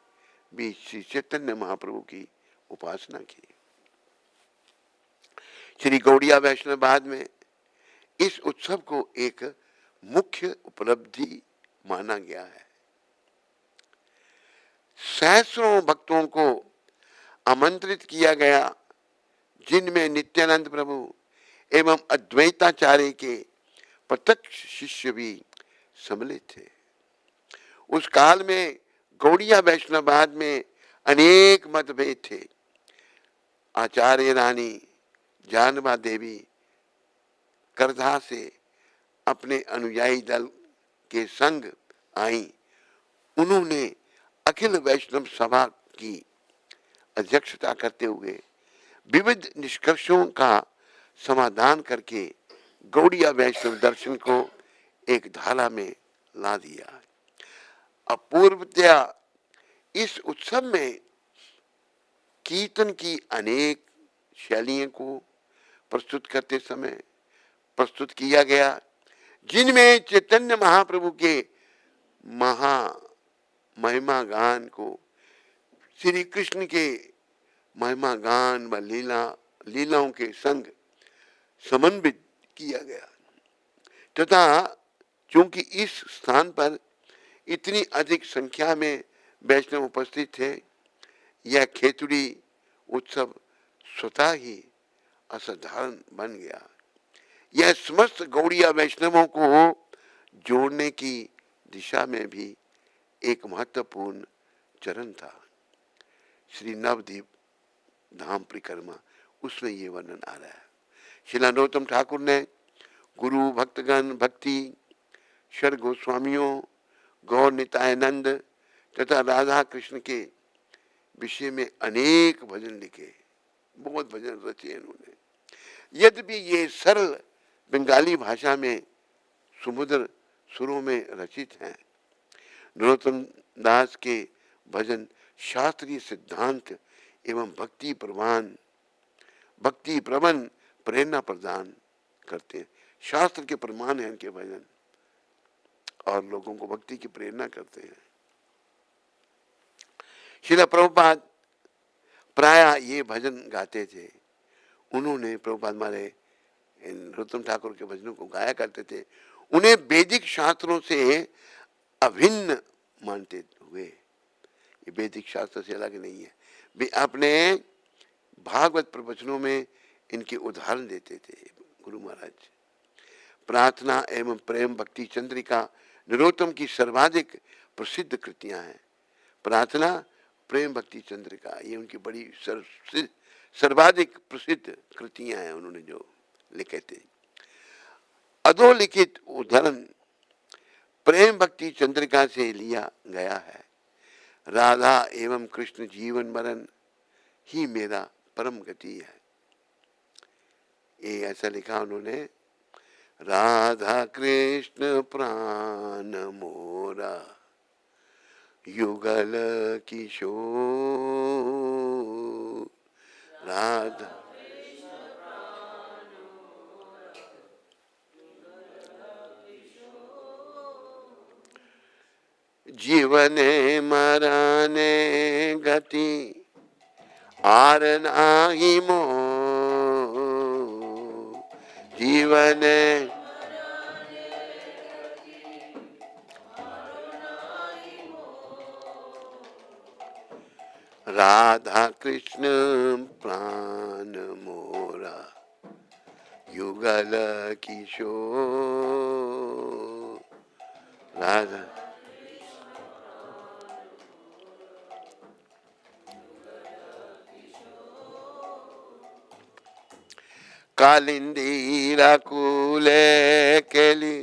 भी श्री चैतन्य महाप्रभु की उपासना की। श्री गौड़िया वैष्णववाद में इस उत्सव को एक मुख्य उपलब्धि माना गया है। सहस्रों भक्तों को आमंत्रित किया गया, जिनमें नित्यानंद प्रभु एवं अद्वैताचार्य के प्रत्यक्ष शिष्य भी सम्मिलित थे। उस काल में गौड़िया वैष्णववाद में अनेक मतभेद थे। आचार्य रानी जानवा देवी करधा से अपने अनुयायी दल के संग आई। उन्होंने अखिल वैष्णव सभा की अध्यक्षता करते हुए विविध निष्कर्षों का समाधान करके गौड़िया वैष्णव दर्शन को एक धारा में ला दिया। अपूर्वतया इस उत्सव में कीर्तन की अनेक शैलियों को प्रस्तुत करते समय प्रस्तुत किया गया, जिनमें चैतन्य महाप्रभु के महा महिमा गान को श्री कृष्ण के महिमा गान व लीलाओं के संग समन्वित किया गया तथा चूंकि इस स्थान पर इतनी अधिक संख्या में वैष्णव उपस्थित थे, यह खेतुड़ी उत्सव स्वतः ही असाधारण बन गया। यह समस्त गौड़िया वैष्णवों को जोड़ने की दिशा में भी एक महत्वपूर्ण चरण था। श्री नवद्वीप धाम परिक्रमा, उसमें ये वर्णन आ रहा है। श्रील नरोत्तम ठाकुर ने गुरु भक्तगण भक्ति षड गोस्वामियों गौर नितायानंद तथा राधा कृष्ण के विषय में अनेक भजन लिखे, बहुत भजन रचे इन्होंने। यद्यपि ये सरल बंगाली भाषा में सुमधुर सुरों में रचित हैं, नरोत्तम दास के भजन शास्त्रीय सिद्धांत एवं भक्ति प्रबंध प्रेरणा प्रदान करते हैं। शास्त्र के प्रमाण हैं इनके भजन और लोगों को भक्ति की प्रेरणा करते हैं। श्रील प्रभुपाद प्राय ये भजन गाते थे। उन्होंने प्रभुपाद हमारे नरोत्तम ठाकुर के भजनों को गाया करते थे। उन्हें वैदिक शास्त्रों से अभिन्न मानते हुए, ये वैदिक शास्त्र से अलग नहीं है, वे अपने भागवत प्रवचनों में इनके उदाहरण देते थे। गुरु महाराज प्रार्थना एवं प्रेम भक्ति चंद्रिका नरोत्तम की सर्वाधिक प्रसिद्ध कृतियां हैं। प्रार्थना प्रेम भक्ति चंद्रिका ये उनकी बड़ी सर्वाधिक प्रसिद्ध कृतियां हैं, उन्होंने जो लिखे थे। अधोलिखित उदाहरण प्रेम भक्ति चंद्रिका से लिया गया है। राधा एवं कृष्ण जीवन मरण ही मेरा परम गति है, ये ऐसा लिखा उन्होंने। राधा कृष्ण प्राण मोरा युगल किशोर, राधा जीवन मरने गति आर नाही मो, जीवन राधा कृष्ण प्राण मोरा युगल किशोर, राधा कालिंदी राकुले केली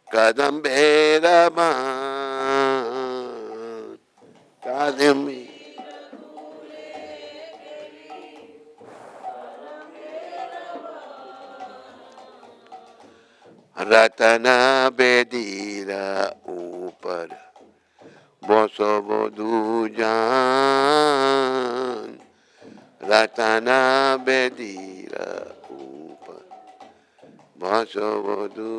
कदम्बेरा कादम्बी रतना बेदीरा ऊपर बसो बधू जान, रतना बेदीरा ऊपर बसो बधू।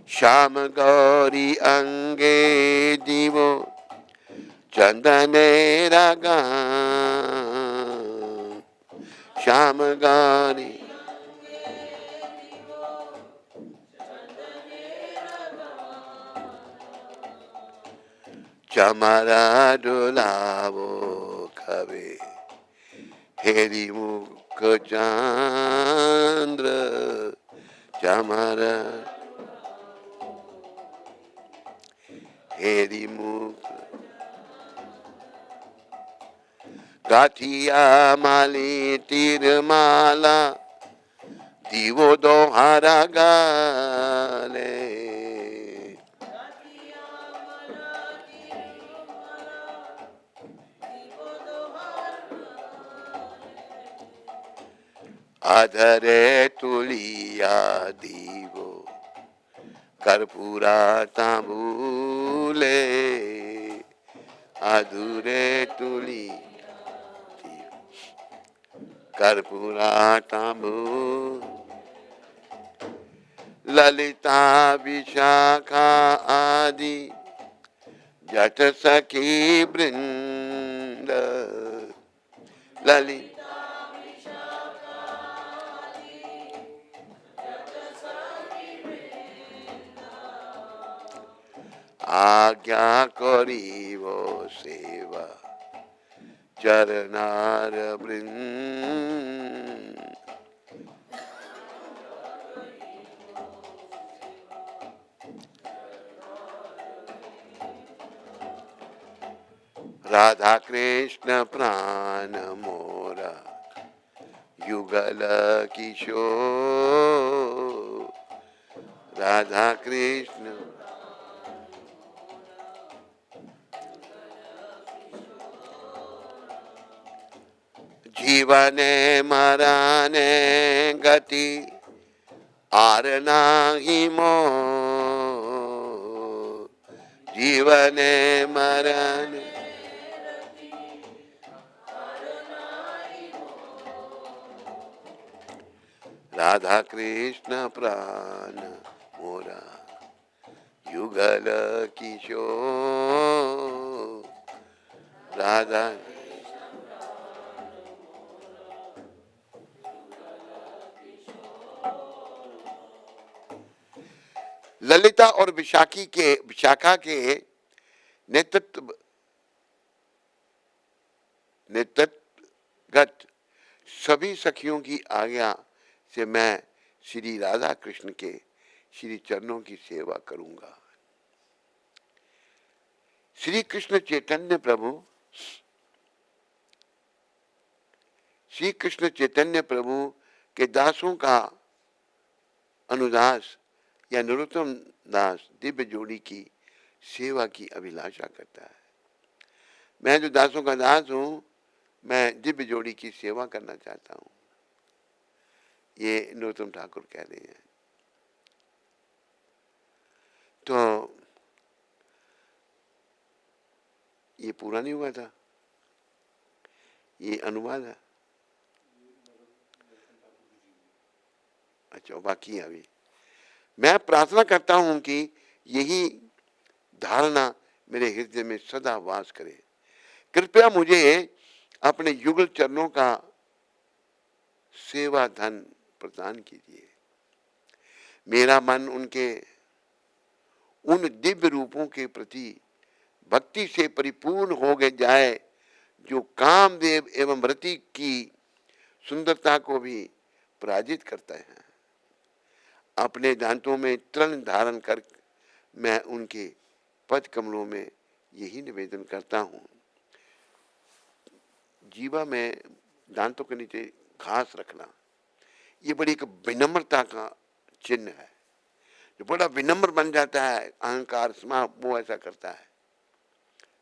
श्याम गौरी अंगे दीवो चंदने गान, श्याम गौरी चमरा डोलावो कवे हेरी मुख चंद्र, चमरा हेरी मुख गाठिया माली तीरमाला दीवो दोहारा गाले, आधरे तुलिया दीवो कर्पूरा तांबूले, अधूरे तुली कर्पूरातांबू ललिता विशाखा आदि जट सखी वृंद ललिता आज्ञा करिब सेवा चरणार वृंद राधा कृष्ण प्राण मोरा युगल किशोर राधा कृष्ण जीवने मरने गति आर नाही मोर जीवने मरने राधा कृष्ण प्राण मोरा युगल किशोर राधा ललिता और विशाखा के नेतृत्वगत सभी सखियों की आज्ञा से मैं श्री राधा कृष्ण के श्री चरणों की सेवा करूंगा। श्री कृष्ण चैतन्य प्रभु के दासों का अनुदास या नरोत्तम दास दिव्य जोड़ी की सेवा की अभिलाषा करता है। मैं जो दासों का दास हूं, मैं दिव्य जोड़ी की सेवा करना चाहता हूं, ये नरोत्तम ठाकुर कह रहे हैं। तो ये पूरा नहीं हुआ था, ये अनुवाद है। अच्छा, बाकी है अभी। मैं प्रार्थना करता हूं कि यही धारणा मेरे हृदय में सदा वास करे। कृपया मुझे अपने युगल चरणों का सेवा धन प्रदान कीजिए। मेरा मन उनके उन दिव्य रूपों के प्रति भक्ति से परिपूर्ण हो गए जाए जो कामदेव एवं रति की सुंदरता को भी पराजित करता है। अपने दांतों में तृण धारण कर मैं उनके पद कमलों में यही निवेदन करता हूं। जीवा में दांतों के नीचे घास रखना, ये बड़ी एक विनम्रता का चिन्ह है। जो बड़ा विनम्र बन जाता है, अहंकार स्मा, वो ऐसा करता है।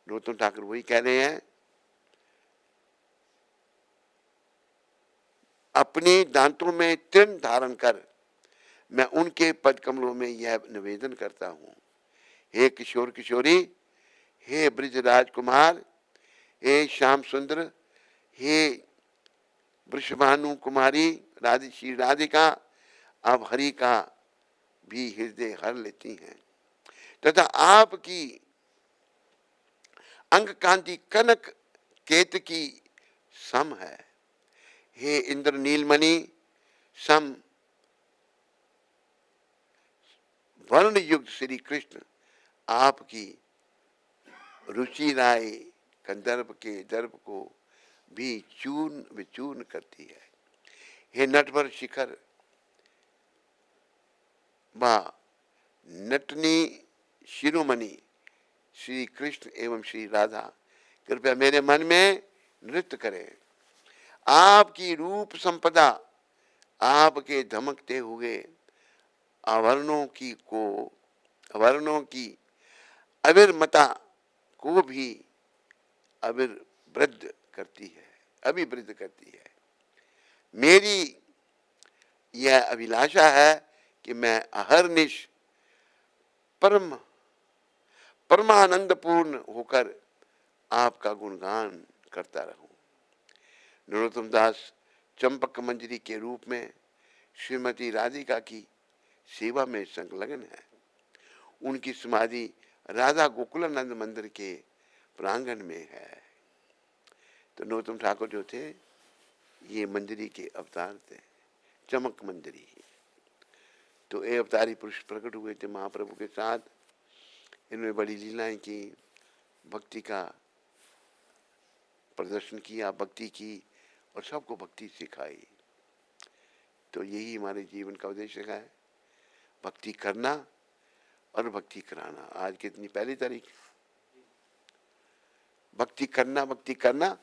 नरोत्तम ठाकुर वही कह रहे हैं, अपने दांतों में तृण धारण कर मैं उनके पद कमलों में यह निवेदन करता हूं। हे किशोर किशोरी, हे ब्रिज राजकुमार, हे श्याम सुंदर, हे वृषभानु कुमारी श्री राधिका, आप हरि का भी हृदय हर लेती हैं तथा आपकी अंग कांति कनक केत की सम है। हे इंद्र नीलमणि सम वर्ण युक्त श्री कृष्ण, आपकी रुचि राय कंदर्प के दर्प को भी चूर्ण विचूर्ण करती है। हे नटवर शिखर बा नटनी शिरोमणि श्री कृष्ण एवं श्री राधा, कृपया मेरे मन में नृत्य करें। आपकी रूप संपदा, आपके धमकते हुए आवरणों की अविरमता को भी अभिवृद्ध करती है। मेरी यह अभिलाषा है कि मैं अहर्निश परमानंदपूर्ण होकर आपका गुणगान करता रहूं। नरोत्तम दास चंपक मंजरी के रूप में श्रीमती राधिका की सेवा में संलग्न है। उनकी समाधि राधा गोकुलानंद मंदिर के प्रांगण में है। तो नरोत्तम ठाकुर जो थे ये मंजरी के अवतार थे, चमक मंजरी। तो ये अवतारी पुरुष प्रकट हुए थे महाप्रभु के साथ। इन्होंने बड़ी लीलाएं की, भक्ति का प्रदर्शन किया, भक्ति की और सबको भक्ति सिखाई। तो यही हमारे जीवन का उद्देश्य है, भक्ति करना और भक्ति कराना। आज कितनी, पहली तारीख, भक्ति करना, भक्ति करना।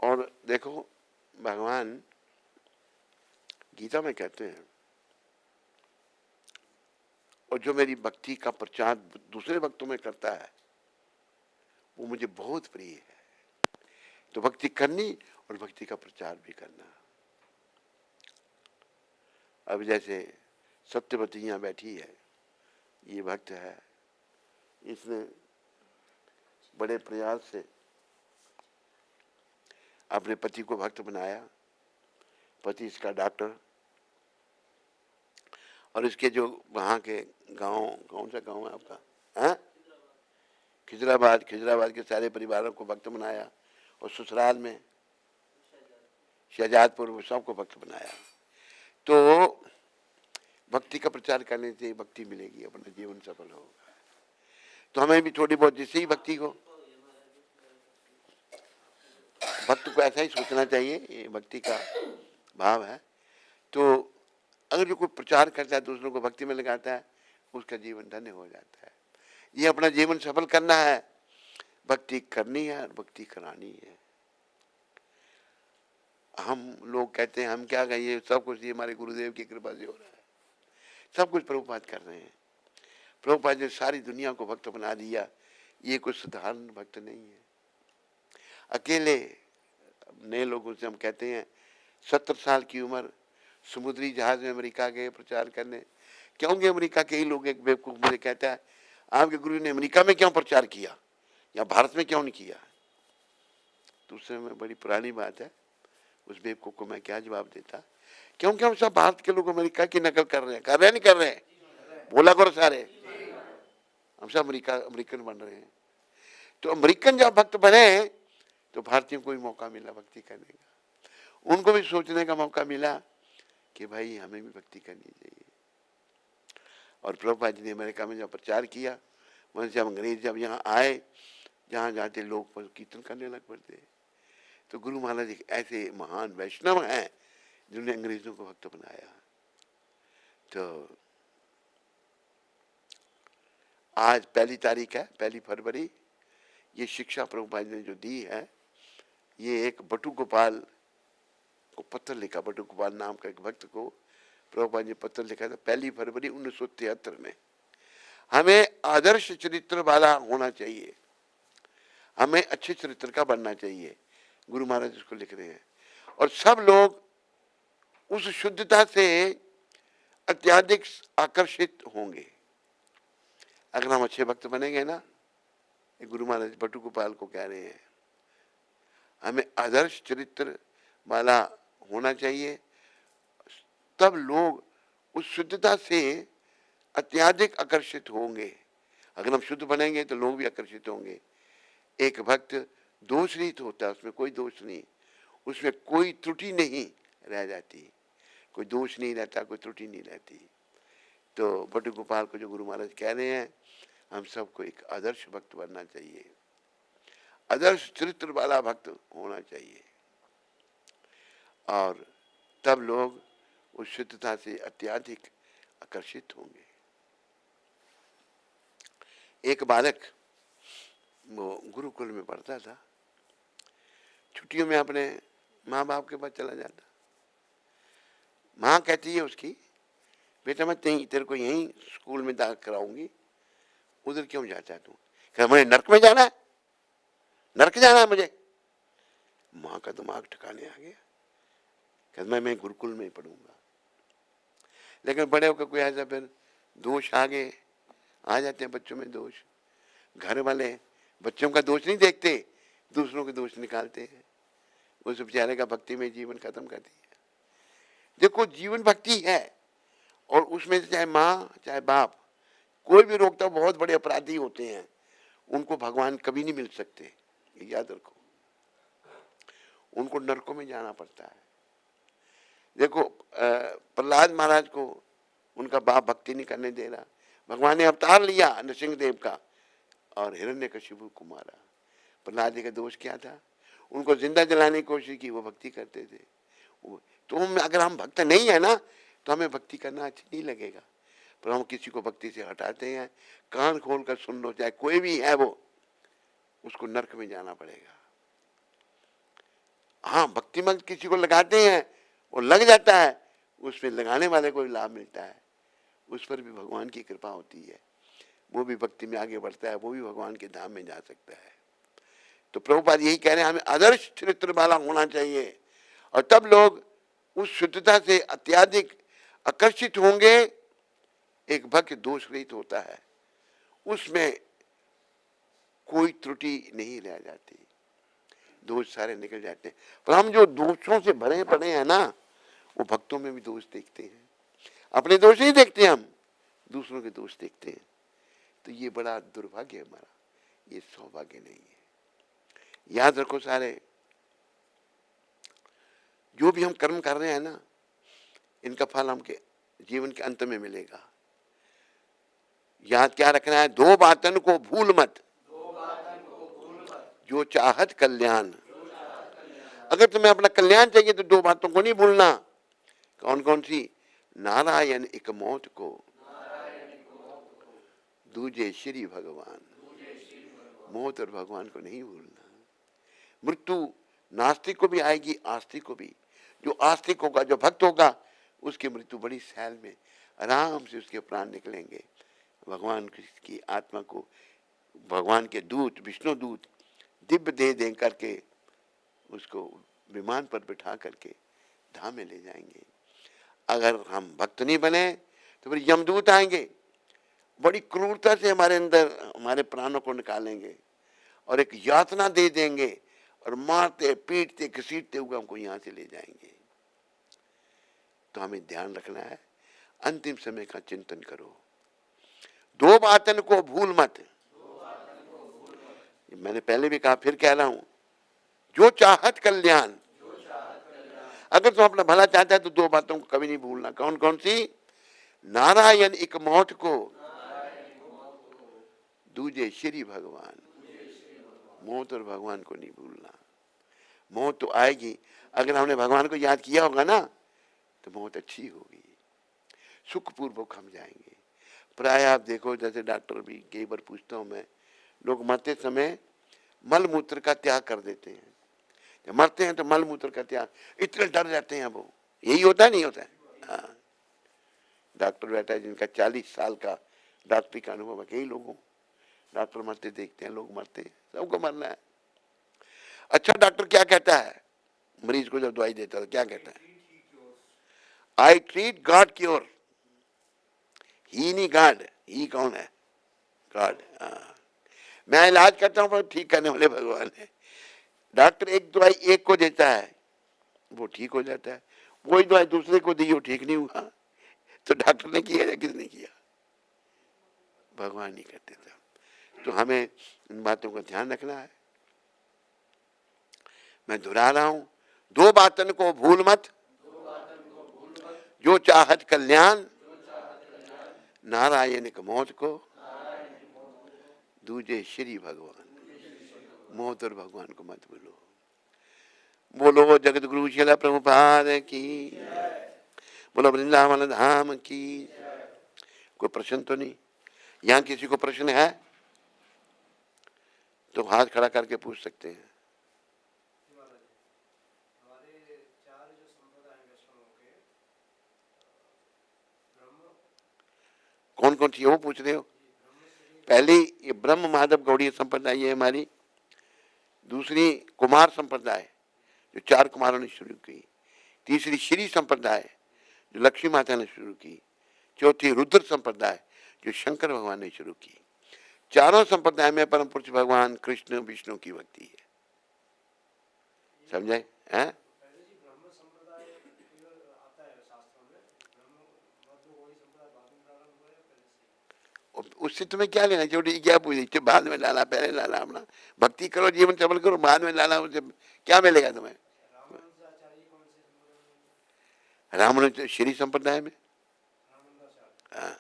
और देखो भगवान गीता में कहते हैं, और जो मेरी भक्ति का प्रचार दूसरे भक्तों में करता है वो मुझे बहुत प्रिय है। तो भक्ति करनी और भक्ति का प्रचार भी करना। अब जैसे सत्यवती यहाँ बैठी है, ये भक्त है, इसने बड़े प्रयास से अपने पति को भक्त बनाया। पति इसका डॉक्टर, और इसके जो वहाँ के गांव, कौन सा गांव है आपका, हैं, खिजराबाद, खिजराबाद के सारे परिवारों को भक्त बनाया। और ससुराल में शहजादपुर में सबको भक्त बनाया। तो भक्ति का प्रचार करने से भक्ति मिलेगी, अपना जीवन सफल होगा। तो हमें भी थोड़ी बहुत जिससे ही भक्ति को, भक्त को ऐसा ही सोचना चाहिए, ये भक्ति का भाव है। तो अगर जो कोई प्रचार करता है, दूसरों को भक्ति में लगाता है, उसका जीवन धन्य हो जाता है। ये अपना जीवन सफल करना है, भक्ति करनी है और भक्ति करानी है। हम लोग कहते हैं हम क्या कहिए, सब कुछ ये हमारे गुरुदेव की कृपा से हो रहा है, सब कुछ प्रभुपाद कर रहे हैं। प्रभुपाद ने सारी दुनिया को भक्त बना दिया। ये कोई साधारण भक्त नहीं है। अकेले नए लोगों से हम कहते हैं 70 साल की उम्र, समुद्री जहाज में अमेरिका गए प्रचार करने। क्योंकि अमेरिका के ही लोग, एक बेवकूफ मुझे कहता है आपके गुरु ने अमेरिका में क्यों प्रचार किया या भारत में क्यों नहीं किया। तो उससे में बड़ी पुरानी बात है, उस बेवकूफ को मैं क्या जवाब देता। क्योंकि हम सब भारत के लोग अमेरिका की नकल कर रहे हैं, कर रहे हैं नहीं कर रहे हैं, बोला करो सारे, हम सब अमेरिकन बन रहे हैं। तो अमेरिकन जब भक्त बने तो भारतीयों को भी मौका मिला भक्ति करने का। उनको भी सोचने का मौका मिला कि भाई हमें भी भक्ति करनी चाहिए। और प्रभुपाद जी ने अमेरिका में जब प्रचार किया, वहाँ जब अंग्रेज जब यहाँ आए, जहाँ जाते लोग कीर्तन करने लग पड़ते। तो गुरु महाराज एक ऐसे महान वैष्णव हैं जिन्होंने अंग्रेजों को भक्त बनाया। तो आज पहली तारीख है, 1 फरवरी। ये शिक्षा प्रभुपाद ने जो दी है, ये एक बटू गोपाल को पत्र लिखा, बटू गोपाल नाम का एक भक्त को प्रभुपाद ने पत्र लिखा था 1 फरवरी 1973 में। हमें आदर्श चरित्र वाला होना चाहिए, हमें अच्छे चरित्र का बनना चाहिए, गुरु महाराज इसको लिख रहे हैं। और सब लोग उस शुद्धता से अत्यधिक आकर्षित होंगे अगर हम अच्छे भक्त बनेंगे ना। गुरु महाराज बटू गोपाल को कह रहे हैं हमें आदर्श चरित्र वाला होना चाहिए, तब लोग उस शुद्धता से अत्यधिक आकर्षित होंगे। अगर हम शुद्ध बनेंगे तो लोग भी आकर्षित होंगे। एक भक्त दोष रहित होता है, उसमें कोई दोष नहीं, उसमें कोई त्रुटि नहीं रह जाती, कोई दोष नहीं रहता, कोई त्रुटि नहीं रहती। तो बटू गोपाल को जो गुरु महाराज कह रहे हैं, हम सबको एक आदर्श भक्त बनना चाहिए, आदर्श चरित्र वाला भक्त होना चाहिए, और तब लोग उस शुद्धता से अत्यधिक आकर्षित होंगे। एक बालक वो गुरुकुल में पढ़ता था, छुट्टियों में अपने माँ बाप के पास चला जाता। माँ कहती है उसकी, बेटा मैं तेरे को यहीं स्कूल में दाखिल कराऊंगी, उधर क्यों जाता है तू? क्या मुझे नरक में जाना है, नरक जाना है मुझे? माँ का दिमाग ठिकाने आ गया, कहता मैं गुरुकुल में ही पढ़ूंगा। लेकिन बड़े होकर कोई ऐसा फिर दोष आगे आ जाते हैं बच्चों में दोष। घर वाले बच्चों का दोष नहीं देखते, दूसरों के दोष निकालते हैं, उस बेचारे का भक्ति में जीवन खत्म कर दिया। देखो जीवन भक्ति है, और उसमें से चाहे माँ चाहे बाप कोई भी रोकता, बहुत बड़े अपराधी होते हैं, उनको भगवान कभी नहीं मिल सकते, ये याद रखो, उनको नरकों में जाना पड़ता है। देखो प्रहलाद महाराज को उनका बाप भक्ति नहीं करने दे रहा, भगवान ने अवतार लिया नृसिंहदेव का और हिरण्यकशिपु को मारा। प्रहलाद जी का दोष क्या था? उनको जिंदा जलाने की कोशिश की, वो भक्ति करते थे। तो अगर हम भक्त नहीं है ना, तो हमें भक्ति करना अच्छा नहीं लगेगा, पर हम किसी को भक्ति से हटाते हैं, कान खोल कर सुन लो, चाहे कोई भी है वो, उसको नरक में जाना पड़ेगा। हाँ, भक्ति में किसी को लगाते हैं, वो लग जाता है, उसमें लगाने वाले को भी लाभ मिलता है, उस पर भी भगवान की कृपा होती है, वो भी भक्ति में आगे बढ़ता है, वो भी भगवान के धाम में जा सकता है। तो प्रभुपाद यही कह रहे हैं, हमें आदर्श चरित्र वाला होना चाहिए, और तब लोग उस शुद्धता से अत्यधिक आकर्षित होंगे। एक भक्त दोष रहित होता है, उसमें कोई त्रुटि नहीं रह जाती, दोष सारे निकल जाते हैं। पर हम जो दोषों से भरे पड़े हैं ना, वो भक्तों में भी दोष देखते हैं, अपने दोष नहीं देखते, हम दूसरों के दोष देखते हैं। तो ये बड़ा दुर्भाग्य है हमारा, ये सौभाग्य नहीं है। याद रखो सारे, जो भी हम कर्म कर रहे हैं ना, इनका फल हमके जीवन के अंत में मिलेगा। याद क्या रखना है? दो बातन को भूल मत, जो चाहत कल्याण। अगर तुम्हें अपना कल्याण चाहिए तो दो बातों को नहीं भूलना। कौन कौन सी? नारायण एक मौत को, दूजे श्री भगवान। मौत और भगवान को नहीं भूलना। मृत्यु नास्तिक को भी आएगी, आस्तिक को भी। जो आस्तिक होगा, जो भक्त होगा, उसकी मृत्यु बड़ी सैल में आराम से उसके प्राण निकलेंगे। भगवान की आत्मा को भगवान के दूत, विष्णु दूत दिव्य दे दे करके उसको विमान पर बिठा करके धाम में ले जाएंगे। अगर हम भक्त नहीं बने तो फिर यमदूत आएंगे, बड़ी क्रूरता से हमारे अंदर हमारे प्राणों को निकालेंगे और एक यातना दे देंगे, और मारते पीटते घसीटते हुए हमको यहाँ से ले जाएंगे। तो हमें ध्यान रखना है, अंतिम समय का चिंतन करो, दो बातन को भूल मत। मैंने पहले भी कहा, फिर कह रहा हूं, जो चाहत कल्याण। अगर तुम अपना भला चाहता है तो दो बातों को कभी नहीं भूलना। कौन कौन सी? नारायण एक मौत को, दूजे श्री भगवान। मौत और भगवान को नहीं भूलना। मौत तो आएगी, अगर हमने भगवान को याद किया होगा ना, तो मौत अच्छी होगी, सुखपूर्वक हम जाएंगे। प्राय आप देखो, जैसे डॉक्टर भी कई बार पूछता हूं मैं, लोग मरते समय मल मूत्र का त्याग कर देते हैं। जब मरते हैं तो मल मूत्र का त्याग, इतने डर जाते हैं वो। यही होता है, नहीं होता है? हाँ, डॉक्टर बैठा है जिनका 40 साल का डॉक्टरी का अनुभव है। कई लोगों डॉक्टर मरते देखते हैं, लोग मरते हैं, सबको मरना है। अच्छा, डॉक्टर क्या कहता है मरीज को जब दवाई देता है? तो क्या कहता है? I treat God cure. ही नहीं गॉड, ही कौन है? गॉड। मैं इलाज करता हूं पर ठीक करने वाले भगवान है। डॉक्टर एक दवाई एक को देता है, वो ठीक हो जाता है, वही दवाई दूसरे को दी, वो ठीक नहीं हुआ। तो डॉक्टर ने किया या किसने किया? भगवान नहीं करते था। तो हमें इन बातों का ध्यान रखना है। मैं दोहरा रहा हूं, दो बातन को भूल मत, जो चाहत कल्याण। नारायण एक मौत को, दूजे श्री भगवान। मौत और भगवान को मत भूलो। बोलो जगत गुरु शिला प्रभुपाद की, बोलो वृंदावन धाम की। कोई प्रश्न तो नहीं? यहाँ किसी को प्रश्न है तो हाथ खड़ा करके पूछ सकते हैं। कौन कौन सी वो पूछ रहे हो? पहली ये ब्रह्म माधव गौड़ीय संप्रदाय है हमारी। दूसरी कुमार संप्रदाय, जो 4 कुमारों ने शुरू की। तीसरी श्री संप्रदाय, जो लक्ष्मी माता ने शुरू की। चौथी रुद्र संप्रदाय, जो शंकर भगवान ने शुरू की। चारों संप्रदाय में परम पुरुष भगवान कृष्ण विष्णु की भक्ति है। समझे हैं? पहले जी ब्रह्म संप्रदाय केवल आता है शास्त्रों में, ब्रह्म मतलब वही संप्रदाय बाद में प्रारंभ हुआ है पहले से ही? उससे तुम्हें क्या लेना, छोटी क्या पूछी, तो बाद में लाला पहले लाला, अपना भक्ति करो, जीवन सफल करो, बाद में लाला, उससे क्या मिलेगा तुम्हें? रामानुजाचार्य कौन से संप्रदाय में? रामानुज श्री संप्रदाय में। रामानुजाचार्य। हाँ।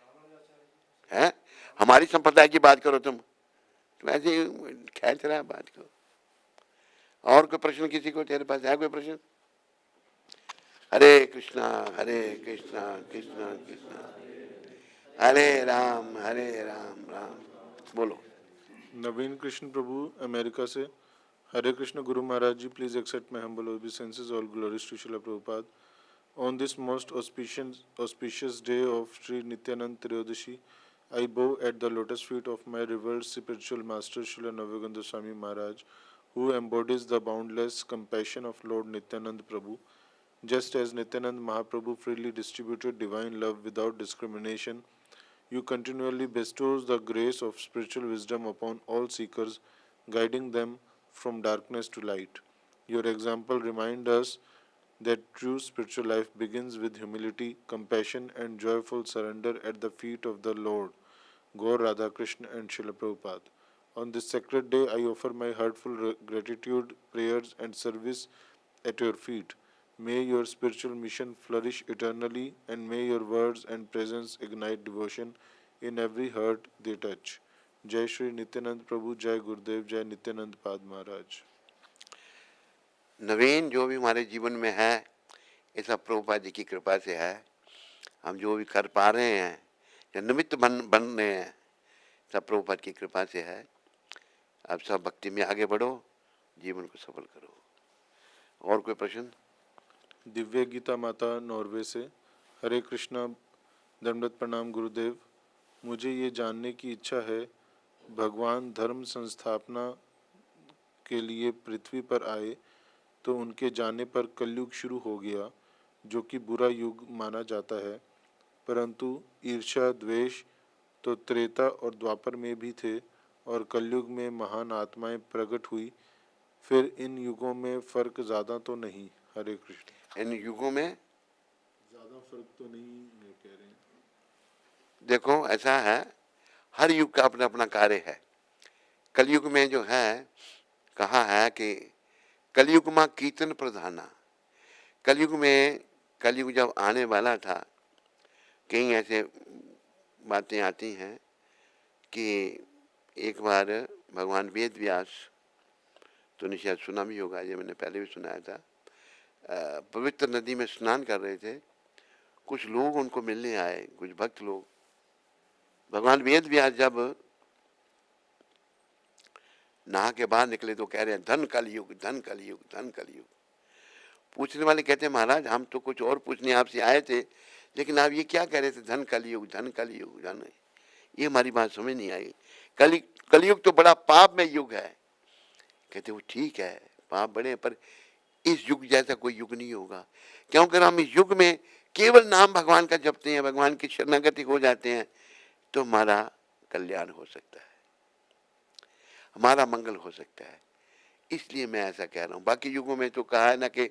रामानुजाचार्य है, हमारी संप्रदाय की बात करो तुम ऐसे ही खेच रहा है बात को। और कोई प्रश्न किसी को, तेरे पास है कोई प्रश्न? हरे कृष्णा कृष्णा कृष्णा हरे राम राम। बोलो। नवीन कृष्ण प्रभु अमेरिका से। Hare Krishna Guru Maharaj ji, please accept my humble obeisances, all glories to Srila Prabhupada. On this most auspicious day of Sri Nityanand Triyodashi, I bow at the lotus feet of my revered spiritual master Srila Navagandha Swami Maharaj, who embodies the boundless compassion of Lord Nityanand Prabhu. Just as Nityanand Mahaprabhu freely distributed divine love without discrimination, you continually bestows the grace of spiritual wisdom upon all seekers, guiding them from darkness to light. Your example reminds us that true spiritual life begins with humility, compassion, and joyful surrender at the feet of the Lord, Gaur Radha Krishna and Srila Prabhupada. On this sacred day, I offer my heartful gratitude, prayers, and service at your feet. May your spiritual mission flourish eternally, and may your words and presence ignite devotion in every heart they touch. जय श्री नित्यानंद प्रभु, जय गुरुदेव, जय नित्यानंद पाद महाराज। नवीन जो भी हमारे जीवन में है, ये सब प्रभुपाद जी की कृपा से है। हम जो भी कर पा रहे हैं या निमित्त बन रहे हैं, सब प्रभुपाद की कृपा से है। अब सब भक्ति में आगे बढ़ो, जीवन को सफल करो। और कोई प्रश्न? दिव्य गीता माता नॉर्वे से। हरे कृष्णा, दंडवत प्रणाम गुरुदेव। मुझे ये जानने की इच्छा है, भगवान धर्म संस्थापना के लिए पृथ्वी पर आए तो उनके जाने पर कलयुग शुरू हो गया, जो कि बुरा युग माना जाता है, परंतु ईर्ष्या द्वेष तो त्रेता और द्वापर में भी थे, और कलयुग में महान आत्माएं प्रकट हुई। फिर इन युगों में फर्क ज़्यादा तो नहीं? हरे कृष्ण। इन युगों में ज़्यादा फर्क तो नहीं ये कह रहे हैं। देखो ऐसा है, हर युग का अपना अपना कार्य है। कलयुग में जो है, कहा है कि कलयुग में कीर्तन प्रधाना। कलयुग जब आने वाला था, कई ऐसे बातें आती हैं कि एक बार भगवान वेद व्यास, तो शायद सुना भी होगा, ये मैंने पहले भी सुनाया था, पवित्र नदी में स्नान कर रहे थे। कुछ लोग उनको मिलने आए, कुछ भक्त लोग। भगवान वेद व्यास जब नहा के बाहर निकले तो कह रहे हैं, धन कलयुग, धन कलयुग, धन कलयुग। पूछने वाले कहते हैं, महाराज हम तो कुछ और पूछने आपसे आए थे, लेकिन आप ये क्या कह रहे थे, धन कलयुग, धन कलयुग, धन। ये हमारी बात समझ नहीं आई। कलयुग तो बड़ा पाप में युग है। कहते वो ठीक है, पाप बड़े, पर इस युग जैसा कोई युग नहीं होगा, क्योंकि हम इस युग में केवल नाम भगवान का जपते हैं, भगवान की शरणागति हो जाते हैं, तो हमारा कल्याण हो सकता है, हमारा मंगल हो सकता है। इसलिए मैं ऐसा कह रहा हूँ। बाकी युगों में तो कहा है ना कि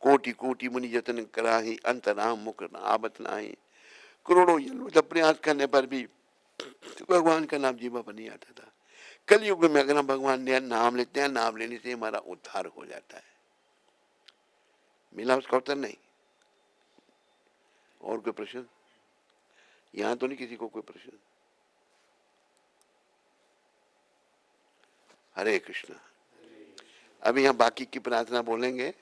कोटि कोटि मुनि यत्न कराही, अंतराम मुख आवत नाही। करोड़ों जन्म प्रयास करने पर भी भगवान का नाम जीवा पर नहीं आता था। कलयुग में अगर हम भगवान ने नाम लेते हैं, नाम लेने से हमारा उद्धार हो जाता है। मिला उसका उत्तर? नहीं। और कोई प्रश्न? यहां तो नहीं किसी को कोई प्रश्न? हरे कृष्णा। अभी हम बाकी की प्रार्थना बोलेंगे।